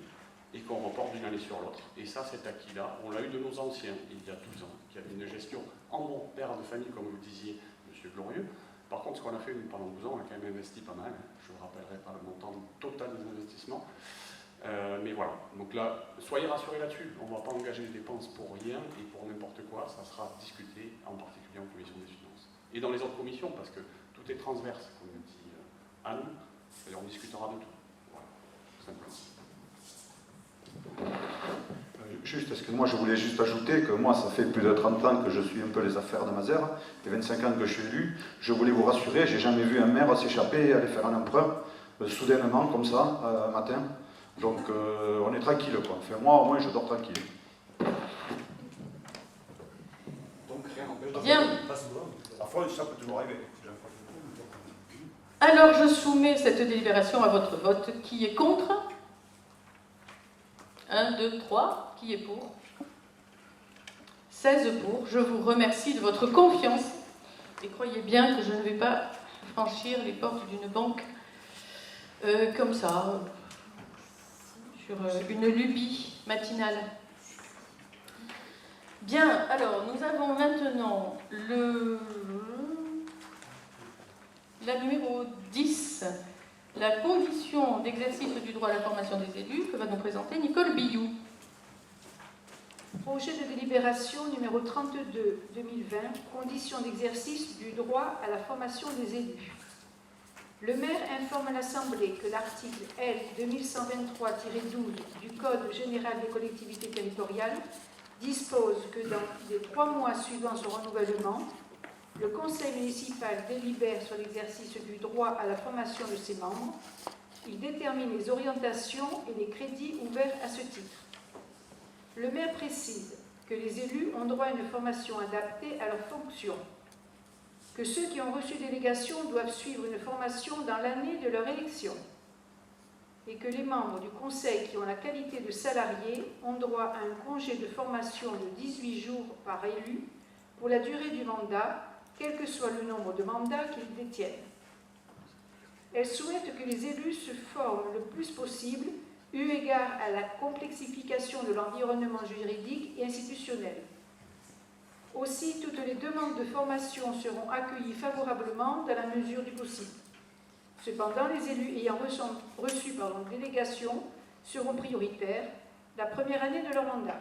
et qu'on reporte d'une année sur l'autre. Et ça, cet acquis-là, on l'a eu de nos anciens, il y a 12 ans, qui avaient une gestion en bon père de famille, comme vous disiez, M. Glorieux. Par contre, ce qu'on a fait pendant 12 ans, on a quand même investi pas mal. Je ne vous rappellerai pas le montant total des investissements. Mais voilà. Donc là, soyez rassurés là-dessus. On ne va pas engager des dépenses pour rien et pour n'importe quoi. Ça sera discuté, en particulier en commission des finances. Et dans les autres commissions, parce que tout tout est transverse, comme dit Anne, et on discutera de tout. Voilà, tout simplement. Juste, excuse-moi, je voulais juste ajouter que moi, ça fait plus de 30 ans que je suis un peu les affaires de Mazères, et 25 ans que je suis élu. Je voulais vous rassurer, j'ai jamais vu un maire s'échapper et aller faire un emprunt, soudainement, comme ça, un matin. Donc, on est tranquille, quoi. Enfin, moi, au moins, je dors tranquille. Donc rien n'empêche de... Bien. Parfois, ça peut toujours arriver. Alors, je soumets cette délibération à votre vote. Qui est contre? 1, 2, 3. Qui est pour? 16 pour. Je vous remercie de votre confiance. Et croyez bien que je ne vais pas franchir les portes d'une banque comme ça, sur une lubie matinale. Bien, alors, nous avons maintenant la numéro 10, la condition d'exercice du droit à la formation des élus, que va nous présenter Nicole Billoux. Projet de délibération numéro 32/2020, conditions d'exercice du droit à la formation des élus. Le maire informe l'Assemblée que l'article L. 2123-12 du Code général des collectivités territoriales dispose que dans les 3 mois suivant son renouvellement, le conseil municipal délibère sur l'exercice du droit à la formation de ses membres. Il détermine les orientations et les crédits ouverts à ce titre. Le maire précise que les élus ont droit à une formation adaptée à leurs fonctions, que ceux qui ont reçu délégation doivent suivre une formation dans l'année de leur élection, et que les membres du conseil qui ont la qualité de salariés ont droit à un congé de formation de 18 jours par élu pour la durée du mandat, quel que soit le nombre de mandats qu'ils détiennent. Elle souhaite que les élus se forment le plus possible, eu égard à la complexification de l'environnement juridique et institutionnel. Aussi, toutes les demandes de formation seront accueillies favorablement dans la mesure du possible. Cependant, les élus ayant reçu délégation seront prioritaires la première année de leur mandat.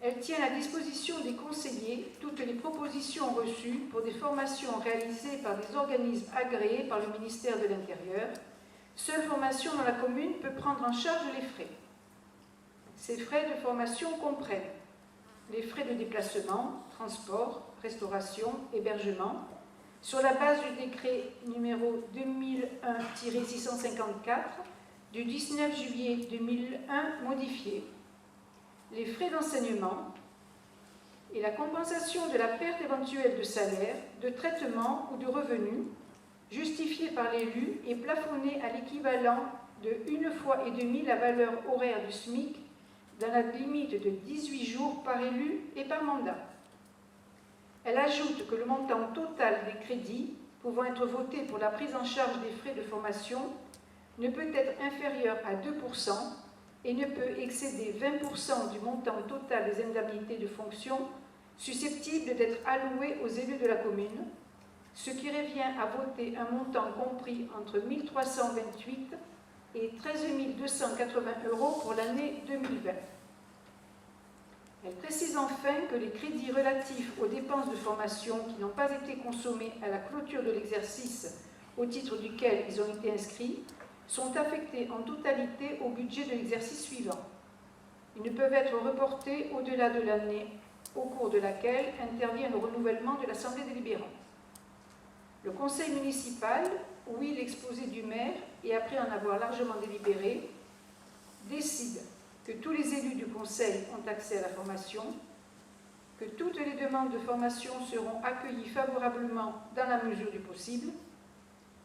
Elle tient à la disposition des conseillers toutes les propositions reçues pour des formations réalisées par des organismes agréés par le ministère de l'Intérieur. Seule formation dans la commune peut prendre en charge les frais. Ces frais de formation comprennent les frais de déplacement, transport, restauration, hébergement, sur la base du décret numéro 2001-654 du 19 juillet 2001 modifié, les frais d'enseignement et la compensation de la perte éventuelle de salaire, de traitement ou de revenus justifiée par l'élu et plafonnée à l'équivalent de 1,5 fois la valeur horaire du SMIC dans la limite de 18 jours par élu et par mandat. Elle ajoute que le montant total des crédits pouvant être votés pour la prise en charge des frais de formation ne peut être inférieur à 2% et ne peut excéder 20% du montant total des indemnités de fonction susceptibles d'être allouées aux élus de la commune, ce qui revient à voter un montant compris entre 1 328 et 13 280 € pour l'année 2020. Elle précise enfin que les crédits relatifs aux dépenses de formation qui n'ont pas été consommés à la clôture de l'exercice au titre duquel ils ont été inscrits sont affectés en totalité au budget de l'exercice suivant. Ils ne peuvent être reportés au-delà de l'année au cours de laquelle intervient le renouvellement de l'Assemblée délibérante. Le conseil municipal, ouït l'exposé du maire et après en avoir largement délibéré, décide que tous les élus du conseil ont accès à la formation, que toutes les demandes de formation seront accueillies favorablement dans la mesure du possible,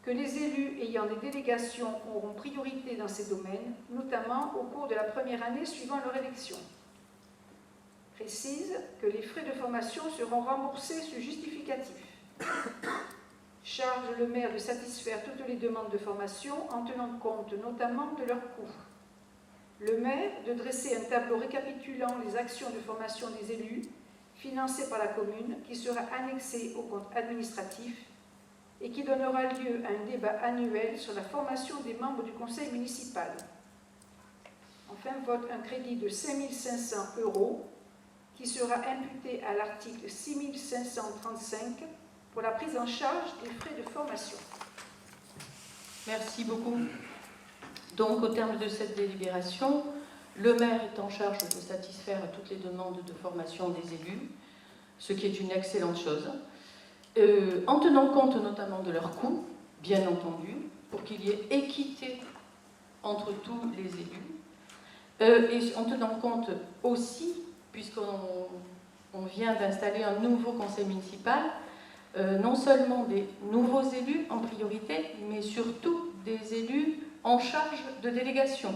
que les élus ayant des délégations auront priorité dans ces domaines, notamment au cours de la première année suivant leur élection. Précise que les frais de formation seront remboursés sur justificatif. Charge le maire de satisfaire toutes les demandes de formation en tenant compte notamment de leurs coûts. Le maire de dresser un tableau récapitulant les actions de formation des élus financées par la commune qui sera annexé au compte administratif et qui donnera lieu à un débat annuel sur la formation des membres du conseil municipal. Enfin, vote un crédit de 5 500 € qui sera imputé à l'article 6535 pour la prise en charge des frais de formation. Merci beaucoup. Donc, au terme de cette délibération, le maire est en charge de satisfaire à toutes les demandes de formation des élus, ce qui est une excellente chose, en tenant compte notamment de leurs coûts, bien entendu, pour qu'il y ait équité entre tous les élus, et en tenant compte aussi, puisqu'on vient d'installer un nouveau conseil municipal, non seulement des nouveaux élus en priorité, mais surtout des élus en charge de délégation,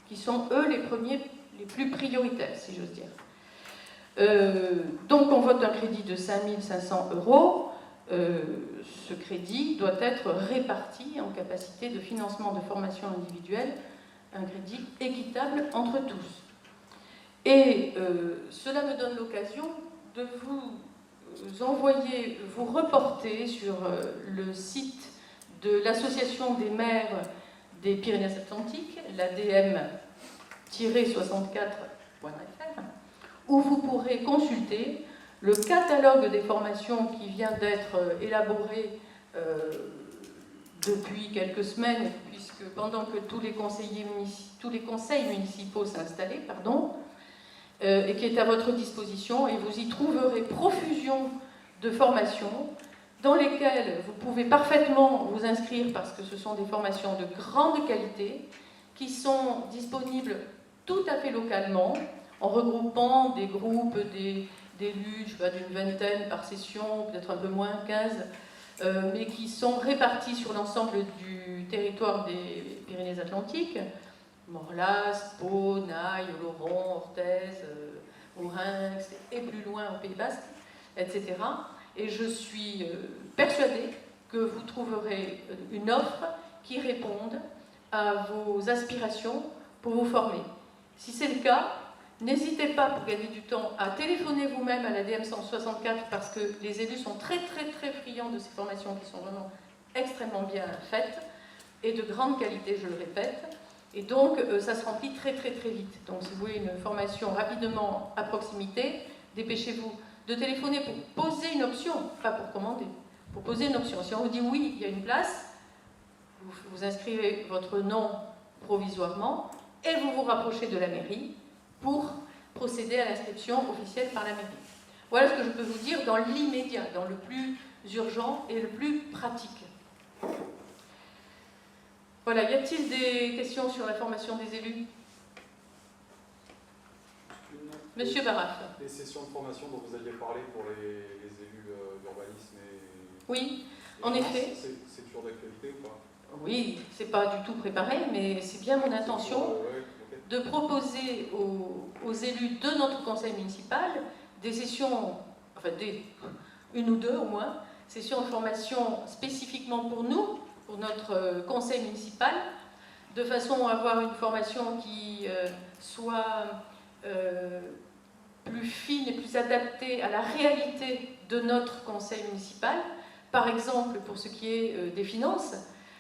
qui sont eux les premiers, les plus prioritaires, si j'ose dire. Donc on vote un crédit de 5 500 €. Ce crédit doit être réparti en capacité de financement de formation individuelle, un crédit équitable entre tous. Et cela me donne l'occasion de vous envoyer, vous reporter sur le site de l'Association des maires des Pyrénées-Atlantiques, l'ADM-64.fr, où vous pourrez consulter le catalogue des formations qui vient d'être élaboré depuis quelques semaines, puisque pendant que tous les conseils municipaux s'installaient, et qui est à votre disposition, et vous y trouverez profusion de formations dans lesquelles vous pouvez parfaitement vous inscrire parce que ce sont des formations de grande qualité qui sont disponibles tout à fait localement en regroupant des groupes d'élus, je sais pas, d'une vingtaine par session, peut-être un peu moins, 15, mais qui sont répartis sur l'ensemble du territoire des Pyrénées-Atlantiques, Morlas, Pau, Naï, Oloron, Orthez, Ourenx, et plus loin au Pays Basque, etc. Et je suis persuadée que vous trouverez une offre qui réponde à vos aspirations pour vous former. Si c'est le cas, n'hésitez pas, pour gagner du temps, à téléphoner vous-même à l'ADM 164 parce que les élus sont très friands de ces formations qui sont vraiment extrêmement bien faites et de grande qualité, je le répète. Et donc, ça se remplit très vite. Donc, si vous voulez une formation rapidement à proximité, dépêchez-vous de téléphoner pour poser une option, pas pour commander, pour poser une option. Si on vous dit oui, il y a une place, vous inscrivez votre nom provisoirement et vous vous rapprochez de la mairie pour procéder à l'inscription officielle par la mairie. Voilà ce que je peux vous dire dans l'immédiat, dans le plus urgent et le plus pratique. Voilà, y a-t-il des questions sur la formation des élus? Monsieur Baraf. Les sessions de formation dont vous aviez parlé pour les élus d'urbanisme et... Oui, en effet. C'est toujours d'actualité ou pas? Oui, c'est pas du tout préparé, mais c'est bien mon intention de proposer aux élus de notre conseil municipal des sessions, enfin une ou deux au moins, sessions de formation spécifiquement pour nous, pour notre conseil municipal, de façon à avoir une formation qui soit plus fine et plus adaptée à la réalité de notre conseil municipal. Par exemple, pour ce qui est des finances,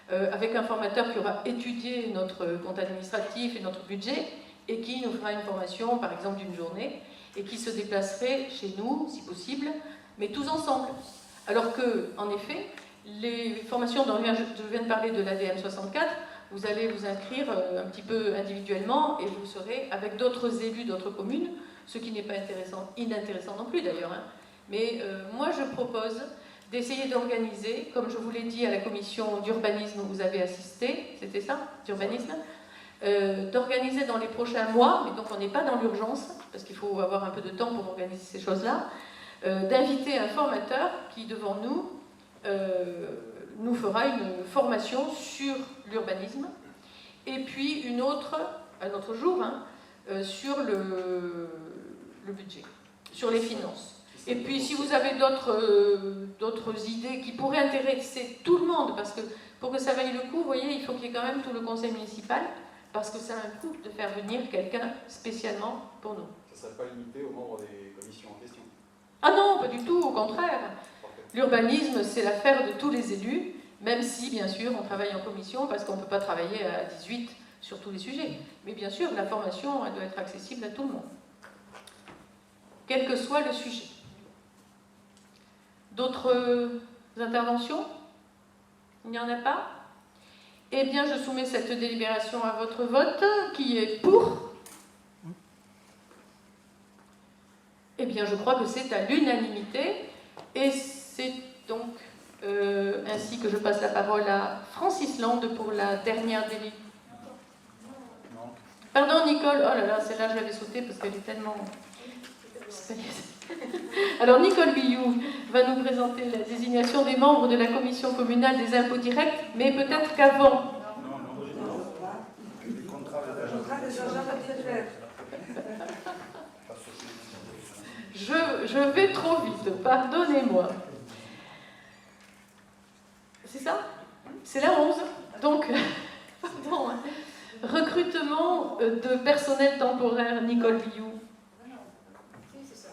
avec un formateur qui aura étudié notre compte administratif et notre budget, et qui nous fera une formation, par exemple, d'une journée, et qui se déplacerait chez nous, si possible, mais tous ensemble. Alors que, en effet, les formations dont je viens de parler de l'ADM 64, vous allez vous inscrire un petit peu individuellement, et vous serez avec d'autres élus d'autres communes, ce qui n'est pas inintéressant non plus d'ailleurs. Hein. Mais moi, je propose d'essayer d'organiser, comme je vous l'ai dit à la commission d'urbanisme où vous avez assisté, c'était ça, d'urbanisme, d'organiser dans les prochains mois, mais donc on n'est pas dans l'urgence, parce qu'il faut avoir un peu de temps pour organiser ces choses-là, d'inviter un formateur qui, devant nous, nous fera une formation sur l'urbanisme, et puis un autre jour, hein, sur le budget, sur les finances. Et puis, si vous avez d'autres idées qui pourraient intéresser tout le monde, parce que pour que ça vaille le coup, vous voyez, il faut qu'il y ait quand même tout le conseil municipal, parce que ça a un coût de faire venir quelqu'un spécialement pour nous. Ça ne serait pas limité aux membres des commissions en question? Ah non, pas du tout, au contraire. L'urbanisme, c'est l'affaire de tous les élus, même si, bien sûr, on travaille en commission, parce qu'on ne peut pas travailler à 18 sur tous les sujets. Mais bien sûr, la formation, elle doit être accessible à tout le monde, quel que soit le sujet. D'autres interventions? Il n'y en a pas? Eh bien, je soumets cette délibération à votre vote. Qui est pour? Eh bien, je crois que c'est à l'unanimité. Et c'est donc ainsi que je passe la parole à Francis Land pour la dernière délibération. Pardon, Nicole. Oh là là, celle-là, je l'avais sautée parce qu'elle est tellement... Alors, Nicole Billoux va nous présenter la désignation des membres de la commission communale des impôts directs, mais peut-être qu'avant... Je vais trop vite, pardonnez-moi. C'est ça? C'est la 11. Donc, pardon. Recrutement de personnel temporaire, Nicole Billoux.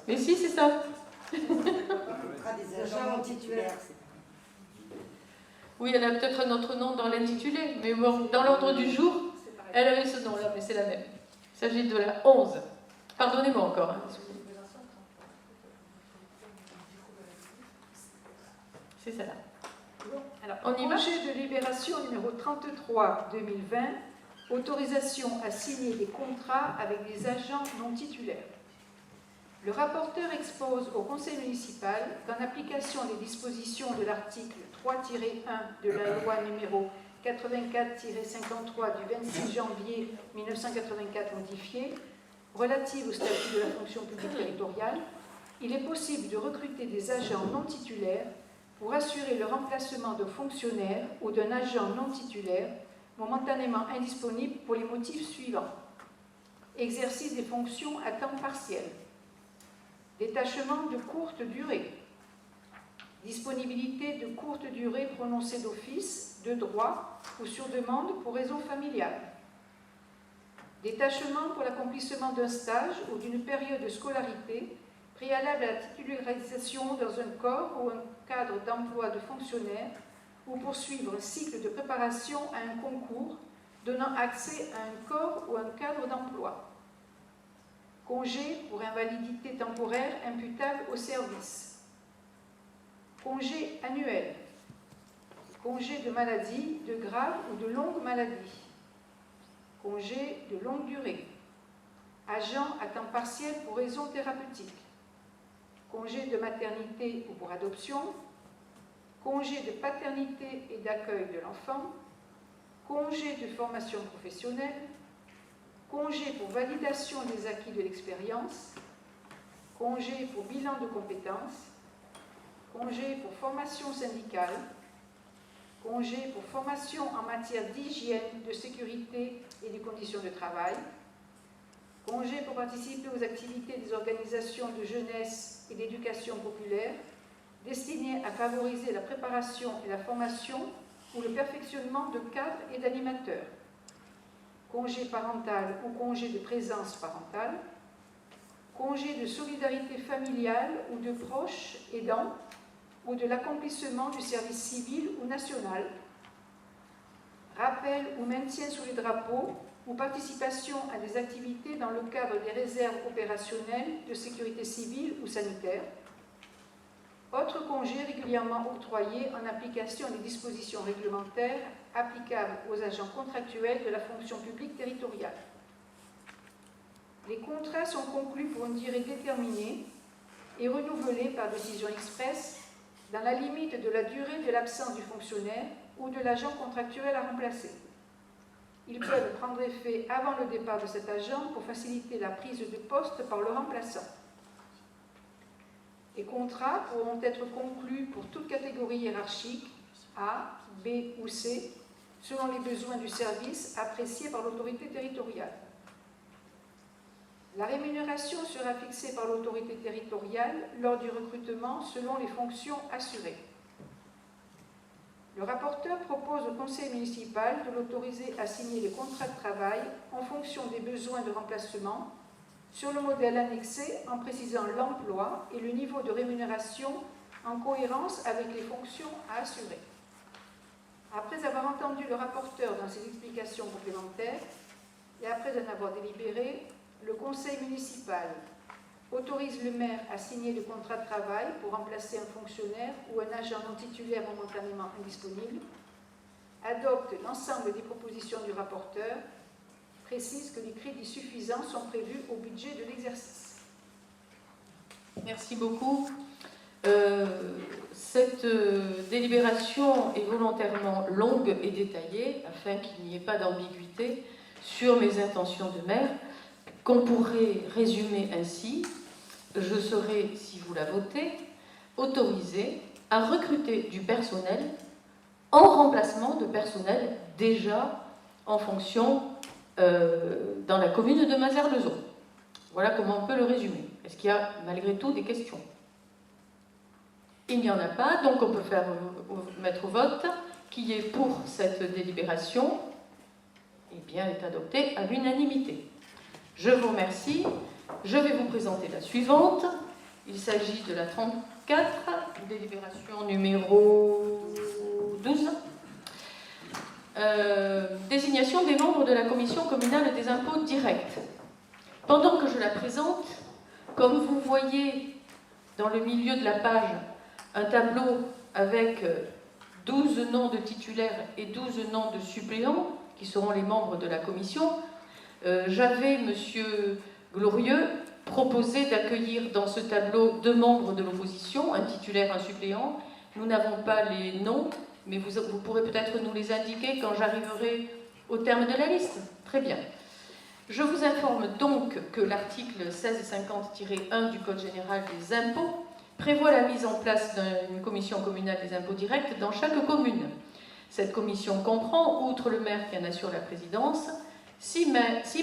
Mais si, c'est ça. Oui, elle a peut-être un autre nom dans l'intitulé, mais bon, dans l'ordre du jour, elle avait ce nom-là, mais c'est la même. Il s'agit de la 11. Pardonnez-moi encore. Hein. C'est ça là. Alors, on y va. projet de libération numéro 33-2020, autorisation à signer des contrats avec des agents non titulaires. Le rapporteur expose au conseil municipal qu'en application des dispositions de l'article 3-1 de la loi numéro 84-53 du 26 janvier 1984 modifiée, relative au statut de la fonction publique territoriale, il est possible de recruter des agents non titulaires pour assurer le remplacement de fonctionnaires ou d'un agent non titulaire momentanément indisponible pour les motifs suivants. Exercice des fonctions à temps partiel, détachement de courte durée, disponibilité de courte durée prononcée d'office, de droit ou sur demande pour raison familiale, détachement pour l'accomplissement d'un stage ou d'une période de scolarité préalable à la titularisation dans un corps ou un cadre d'emploi de fonctionnaire ou poursuivre un cycle de préparation à un concours donnant accès à un corps ou un cadre d'emploi. Congé pour invalidité temporaire imputable au service. Congé annuel. Congé de maladie, de grave ou de longue maladie. Congé de longue durée. Agent à temps partiel pour raison thérapeutique. Congé de maternité ou pour adoption. Congé de paternité et d'accueil de l'enfant. Congé de formation professionnelle. Congé pour validation des acquis de l'expérience. Congé pour bilan de compétences. Congé pour formation syndicale. Congé pour formation en matière d'hygiène, de sécurité et des conditions de travail. Congé pour participer aux activités des organisations de jeunesse et d'éducation populaire destinées à favoriser la préparation et la formation ou le perfectionnement de cadres et d'animateurs. Congé parental ou congé de présence parentale. Congé de solidarité familiale ou de proches aidants ou de l'accomplissement du service civil ou national. Rappel ou maintien sous les drapeaux ou participation à des activités dans le cadre des réserves opérationnelles de sécurité civile ou sanitaire. Autres congés régulièrement octroyés en application des dispositions réglementaires applicables aux agents contractuels de la fonction publique territoriale. Les contrats sont conclus pour une durée déterminée et renouvelés par décision expresse dans la limite de la durée de l'absence du fonctionnaire ou de l'agent contractuel à remplacer. Ils peuvent prendre effet avant le départ de cet agent pour faciliter la prise de poste par le remplaçant. Les contrats pourront être conclus pour toute catégorie hiérarchique, A, B ou C, selon les besoins du service appréciés par l'autorité territoriale. La rémunération sera fixée par l'autorité territoriale lors du recrutement selon les fonctions assurées. Le rapporteur propose au conseil municipal de l'autoriser à signer les contrats de travail en fonction des besoins de remplacement sur le modèle annexé en précisant l'emploi et le niveau de rémunération en cohérence avec les fonctions à assurer. Après avoir entendu le rapporteur dans ses explications complémentaires et après en avoir délibéré, le conseil municipal, autorise le maire à signer le contrat de travail pour remplacer un fonctionnaire ou un agent non titulaire momentanément indisponible, adopte l'ensemble des propositions du rapporteur, précise que les crédits suffisants sont prévus au budget de l'exercice. Merci beaucoup. Cette délibération est volontairement longue et détaillée afin qu'il n'y ait pas d'ambiguïté sur mes intentions de maire, qu'on pourrait résumer ainsi: je serai, si vous la votez, autorisé à recruter du personnel en remplacement de personnel déjà en fonction dans la commune de Mazères-le-Zon. Voilà comment on peut le résumer. Est-ce qu'il y a malgré tout des questions? Il n'y en a pas, donc on peut mettre au vote. Qui est pour cette délibération? Eh bien, elle est adoptée à l'unanimité. Je vous remercie. Je vais vous présenter la suivante. Il s'agit de la 34, délibération numéro 12. Désignation des membres de la commission communale des impôts directs. Pendant que je la présente, comme vous voyez dans le milieu de la page un tableau avec 12 noms de titulaires et 12 noms de suppléants, qui seront les membres de la commission, j'avais, monsieur Glorieux, proposé d'accueillir dans ce tableau 2 membres de l'opposition, un titulaire, un suppléant. Nous n'avons pas les noms, mais vous pourrez peut-être nous les indiquer quand j'arriverai au terme de la liste. Très bien. Je vous informe donc que l'article 1650-1 du Code général des impôts prévoit la mise en place d'une commission communale des impôts directs dans chaque commune. Cette commission comprend, outre le maire qui en assure la présidence, 6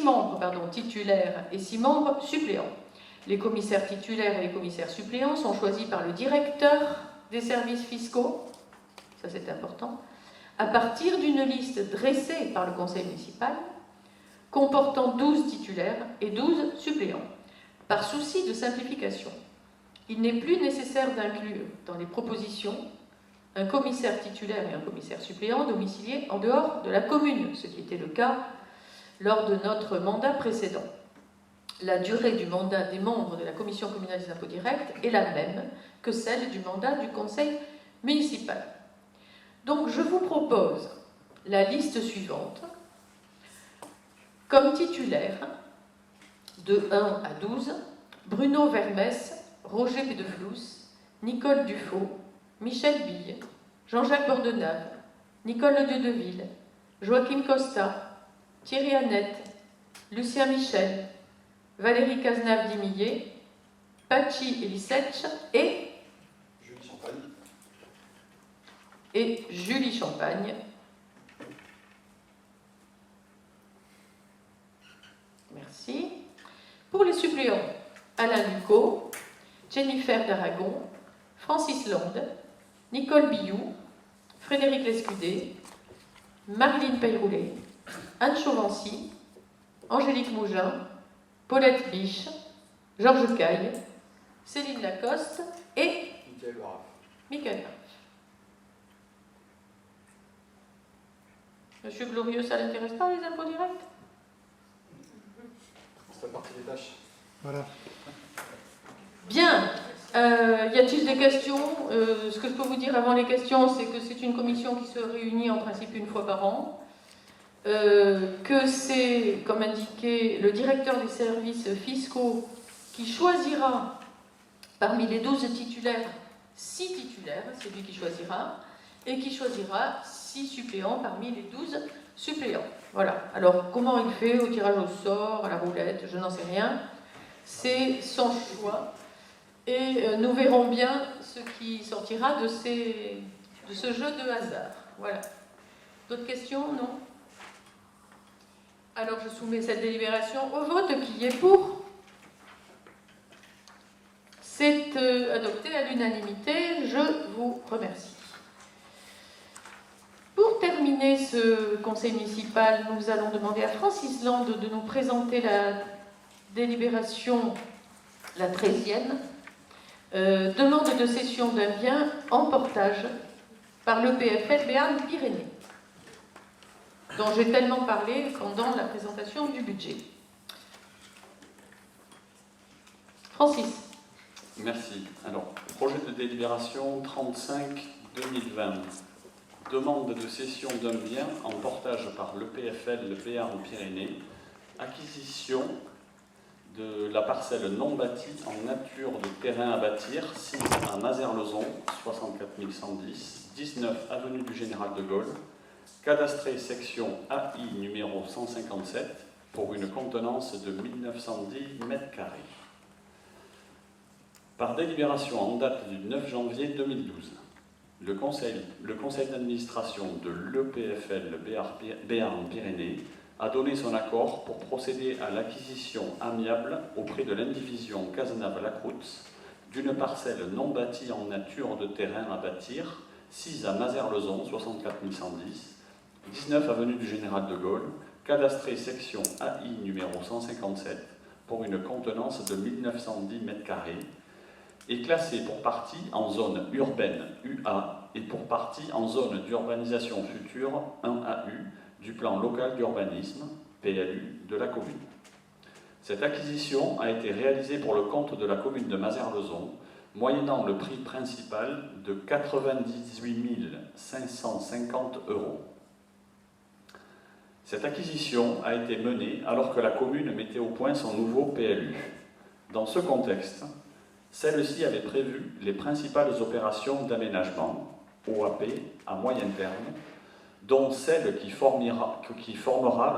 membres titulaires et 6 membres suppléants. Les commissaires titulaires et les commissaires suppléants sont choisis par le directeur des services fiscaux, ça c'est important, à partir d'une liste dressée par le conseil municipal, comportant 12 titulaires et 12 suppléants. Par souci de simplification, il n'est plus nécessaire d'inclure dans les propositions un commissaire titulaire et un commissaire suppléant domiciliés en dehors de la commune, ce qui était le cas lors de notre mandat précédent. La durée du mandat des membres de la commission communale des impôts directs est la même que celle du mandat du conseil municipal. Donc je vous propose la liste suivante. Comme titulaire, de 1 à 12, Bruno Vermès, Roger Pédeflous, Nicole Dufaux, Michel Bille, Jean-Jacques Bordenave, Nicole Ledieudeville, Joachim Costa, Thierry Annette, Lucien Michel, Valérie Cazenave-Dimillet, Pachi Elisech et Julie Champagne. Merci. Pour les suppléants, Alain Lucot, Jennifer d'Aragon, Francis Land, Nicole Billou, Frédéric Lescudé, Marilyn Peyroulet, Anne Chauvency, Angélique Mougin, Paulette Biche, Georges Caille, Céline Lacoste et Michael Baraf. Monsieur Glorieux, ça l'intéresse pas les impôts directs? C'est la partie des tâches. Voilà. Bien. Y a-t-il des questions? Ce que je peux vous dire avant les questions, c'est que c'est une commission qui se réunit en principe une fois par an. Que c'est, comme indiqué, le directeur des services fiscaux qui choisira parmi les 12 titulaires 6 titulaires, c'est lui qui choisira, et qui choisira 6 suppléants parmi les 12 suppléants. Voilà. Alors, comment il fait au tirage au sort, à la roulette, je n'en sais rien. C'est son choix. Et nous verrons bien ce qui sortira de ce jeu de hasard. Voilà. D'autres questions? Non? Alors, je soumets cette délibération au vote. Qui est pour? C'est adopté à l'unanimité. Je vous remercie. Pour terminer ce conseil municipal, nous allons demander à Francis Land de nous présenter la délibération, la 13e, demande de cession d'un bien en portage par le PFL Béarn-Pyrénées, dont j'ai tellement parlé pendant la présentation du budget. Francis. Merci. Alors, projet de délibération 35-2020. Demande de cession d'un bien en portage par l'EPFL Béarn-Pyrénées. Acquisition de la parcelle non bâtie en nature de terrain à bâtir, 6 à Mazères-Lezon, 64 110, 19 avenue du Général de Gaulle, cadastré section AI numéro 157 pour une contenance de 1910 m². Par délibération en date du 9 janvier 2012, le conseil d'administration de l'EPFL Béarn-Pyrénées a donné son accord pour procéder à l'acquisition amiable auprès de l'indivision Cazenave-Lacroute d'une parcelle non bâtie en nature de terrain à bâtir, 6 à Mazères-Lezon, 64 110, 19 avenue du Général de Gaulle, cadastré section AI numéro 157 pour une contenance de 1910 m², est classé pour partie en zone urbaine UA et pour partie en zone d'urbanisation future 1AU du plan local d'urbanisme PLU de la commune. Cette acquisition a été réalisée pour le compte de la commune de Mazères-Lezon, moyennant le prix principal de 98 550 €. Cette acquisition a été menée alors que la commune mettait au point son nouveau PLU. Dans ce contexte, celle-ci avait prévu les principales opérations d'aménagement, OAP, à moyen terme, dont celle qui formera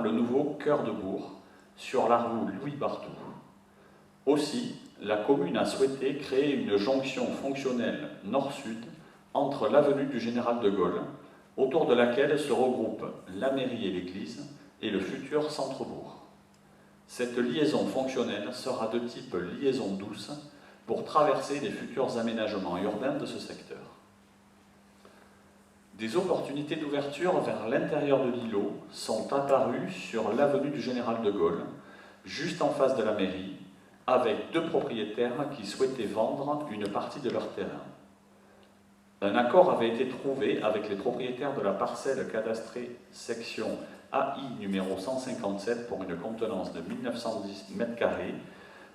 le nouveau cœur de bourg, sur la rue Louis Barthou. Aussi, la commune a souhaité créer une jonction fonctionnelle nord-sud entre l'avenue du Général de Gaulle, autour de laquelle se regroupent la mairie et l'église, et le futur centre-bourg. Cette liaison fonctionnelle sera de type liaison douce pour traverser les futurs aménagements urbains de ce secteur. Des opportunités d'ouverture vers l'intérieur de l'îlot sont apparues sur l'avenue du Général de Gaulle, juste en face de la mairie, avec 2 propriétaires qui souhaitaient vendre une partie de leur terrain. Un accord avait été trouvé avec les propriétaires de la parcelle cadastrée section AI numéro 157 pour une contenance de 1910 m²,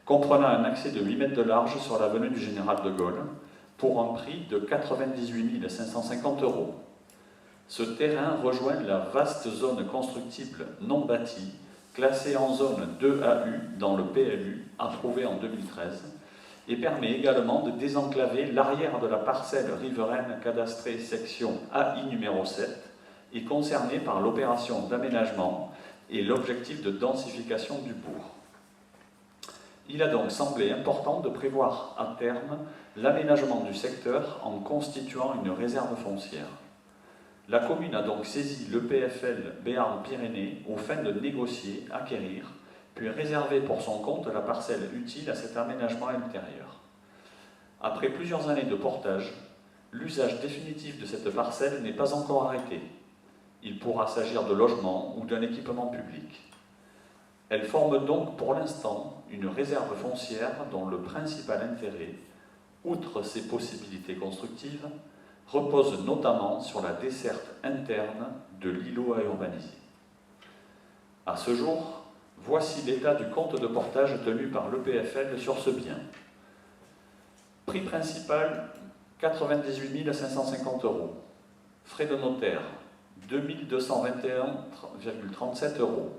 comprenant un accès de 8 mètres de large sur l'avenue du Général de Gaulle, pour un prix de 98 550 €. Ce terrain rejoint la vaste zone constructible non bâtie, classée en zone 2AU dans le PLU, approuvé en 2013, et permet également de désenclaver l'arrière de la parcelle riveraine cadastrée section AI numéro 7 et concernée par l'opération d'aménagement et l'objectif de densification du bourg. Il a donc semblé important de prévoir à terme l'aménagement du secteur en constituant une réserve foncière. La commune a donc saisi l'EPFL Béarn-Pyrénées aux fins de négocier, acquérir, puis réserver pour son compte la parcelle utile à cet aménagement ultérieur. Après plusieurs années de portage, l'usage définitif de cette parcelle n'est pas encore arrêté. Il pourra s'agir de logement ou d'un équipement public. Elle forme donc pour l'instant une réserve foncière dont le principal intérêt, outre ses possibilités constructives, repose notamment sur la desserte interne de l'îlot à urbaniser. À ce jour, voici l'état du compte de portage tenu par l'EPFL sur ce bien. Prix principal, 98 550 €. Frais de notaire, 2 221,37 €.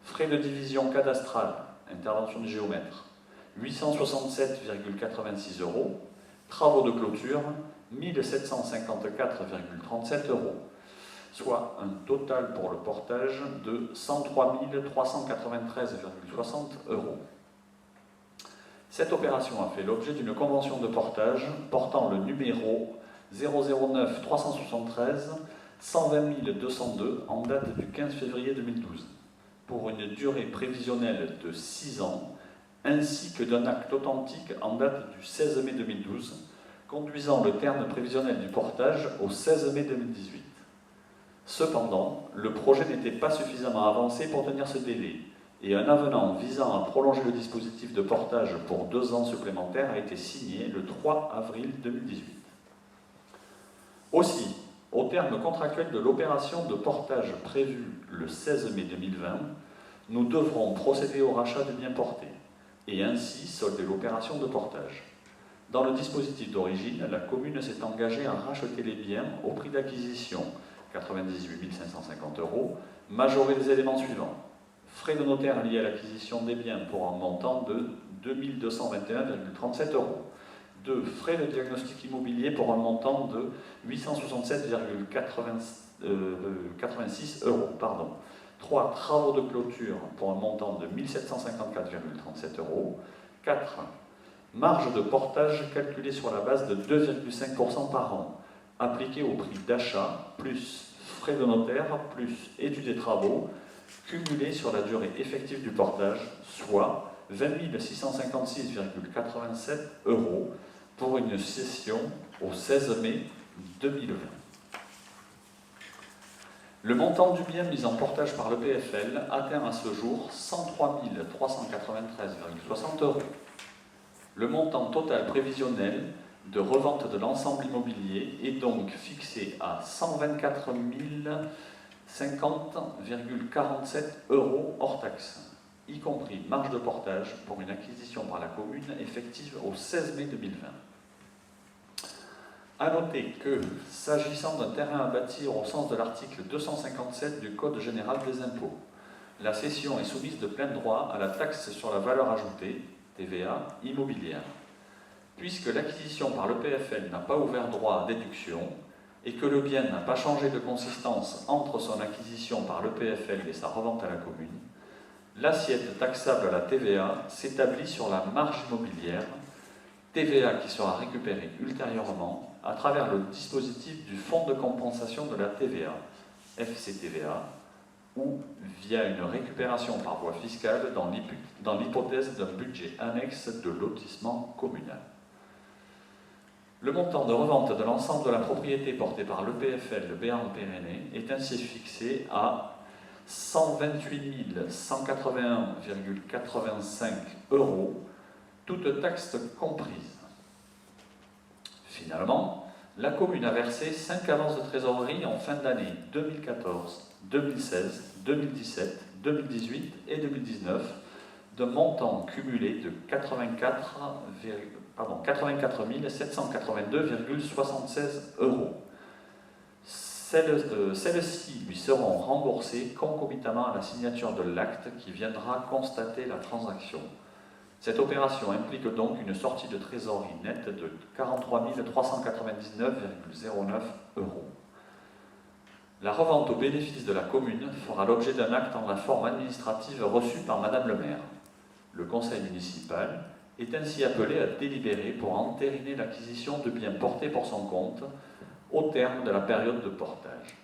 Frais de division cadastrale, intervention du géomètre, 867,86 €. Travaux de clôture, 1754,37 €, soit un total pour le portage de 103 393,60 €. Cette opération a fait l'objet d'une convention de portage portant le numéro 009 373 120 202 en date du 15 février 2012, pour une durée prévisionnelle de 6 ans, ainsi que d'un acte authentique en date du 16 mai 2012, conduisant le terme prévisionnel du portage au 16 mai 2018. Cependant, le projet n'était pas suffisamment avancé pour tenir ce délai, et un avenant visant à prolonger le dispositif de portage pour 2 ans supplémentaires a été signé le 3 avril 2018. Aussi, au terme contractuel de l'opération de portage prévue le 16 mai 2020, nous devrons procéder au rachat du bien porté, et ainsi solder l'opération de portage. Dans le dispositif d'origine, la commune s'est engagée à racheter les biens au prix d'acquisition, 98 550 €, majoré des éléments suivants. Frais de notaire liés à l'acquisition des biens pour un montant de 2 221,37 €. 2. Frais de diagnostic immobilier pour un montant de 867,86 €. 3. Travaux de clôture pour un montant de 1754,37 €. 4. Marge de portage calculée sur la base de 2,5% par an, appliquée au prix d'achat, plus frais de notaire, plus études et travaux, cumulés sur la durée effective du portage, soit 20 656,87 € pour une cession au 16 mai 2020. Le montant du bien mis en portage par le PFL atteint à ce jour 103 393,60 €. Le montant total prévisionnel de revente de l'ensemble immobilier est donc fixé à 124 050,47 € hors taxe, y compris marge de portage pour une acquisition par la commune effective au 16 mai 2020. A noter que, s'agissant d'un terrain à bâtir au sens de l'article 257 du Code général des impôts, la cession est soumise de plein droit à la taxe sur la valeur ajoutée, TVA, immobilière. Puisque l'acquisition par le PFL n'a pas ouvert droit à déduction et que le bien n'a pas changé de consistance entre son acquisition par le PFL et sa revente à la commune, l'assiette taxable à la TVA s'établit sur la marge immobilière, TVA qui sera récupérée ultérieurement à travers le dispositif du Fonds de compensation de la TVA, FCTVA, ou via une récupération par voie fiscale dans l'hypothèse d'un budget annexe de lotissement communal. Le montant de revente de l'ensemble de la propriété portée par l'EPFL de Béarn-Pyrénées est ainsi fixé à 128 181,85 €, toutes taxes comprises. Finalement, la commune a versé 5 avances de trésorerie en fin d'année 2014, 2016, 2017, 2018 et 2019, de montant cumulé de 84 782,76 €. Celles-ci lui seront remboursées concomitamment à la signature de l'acte qui viendra constater la transaction. Cette opération implique donc une sortie de trésorerie nette de 43 399,09 €. La revente au bénéfice de la commune fera l'objet d'un acte en la forme administrative reçu par Madame le maire. Le conseil municipal est ainsi appelé à délibérer pour entériner l'acquisition de biens portés pour son compte au terme de la période de portage.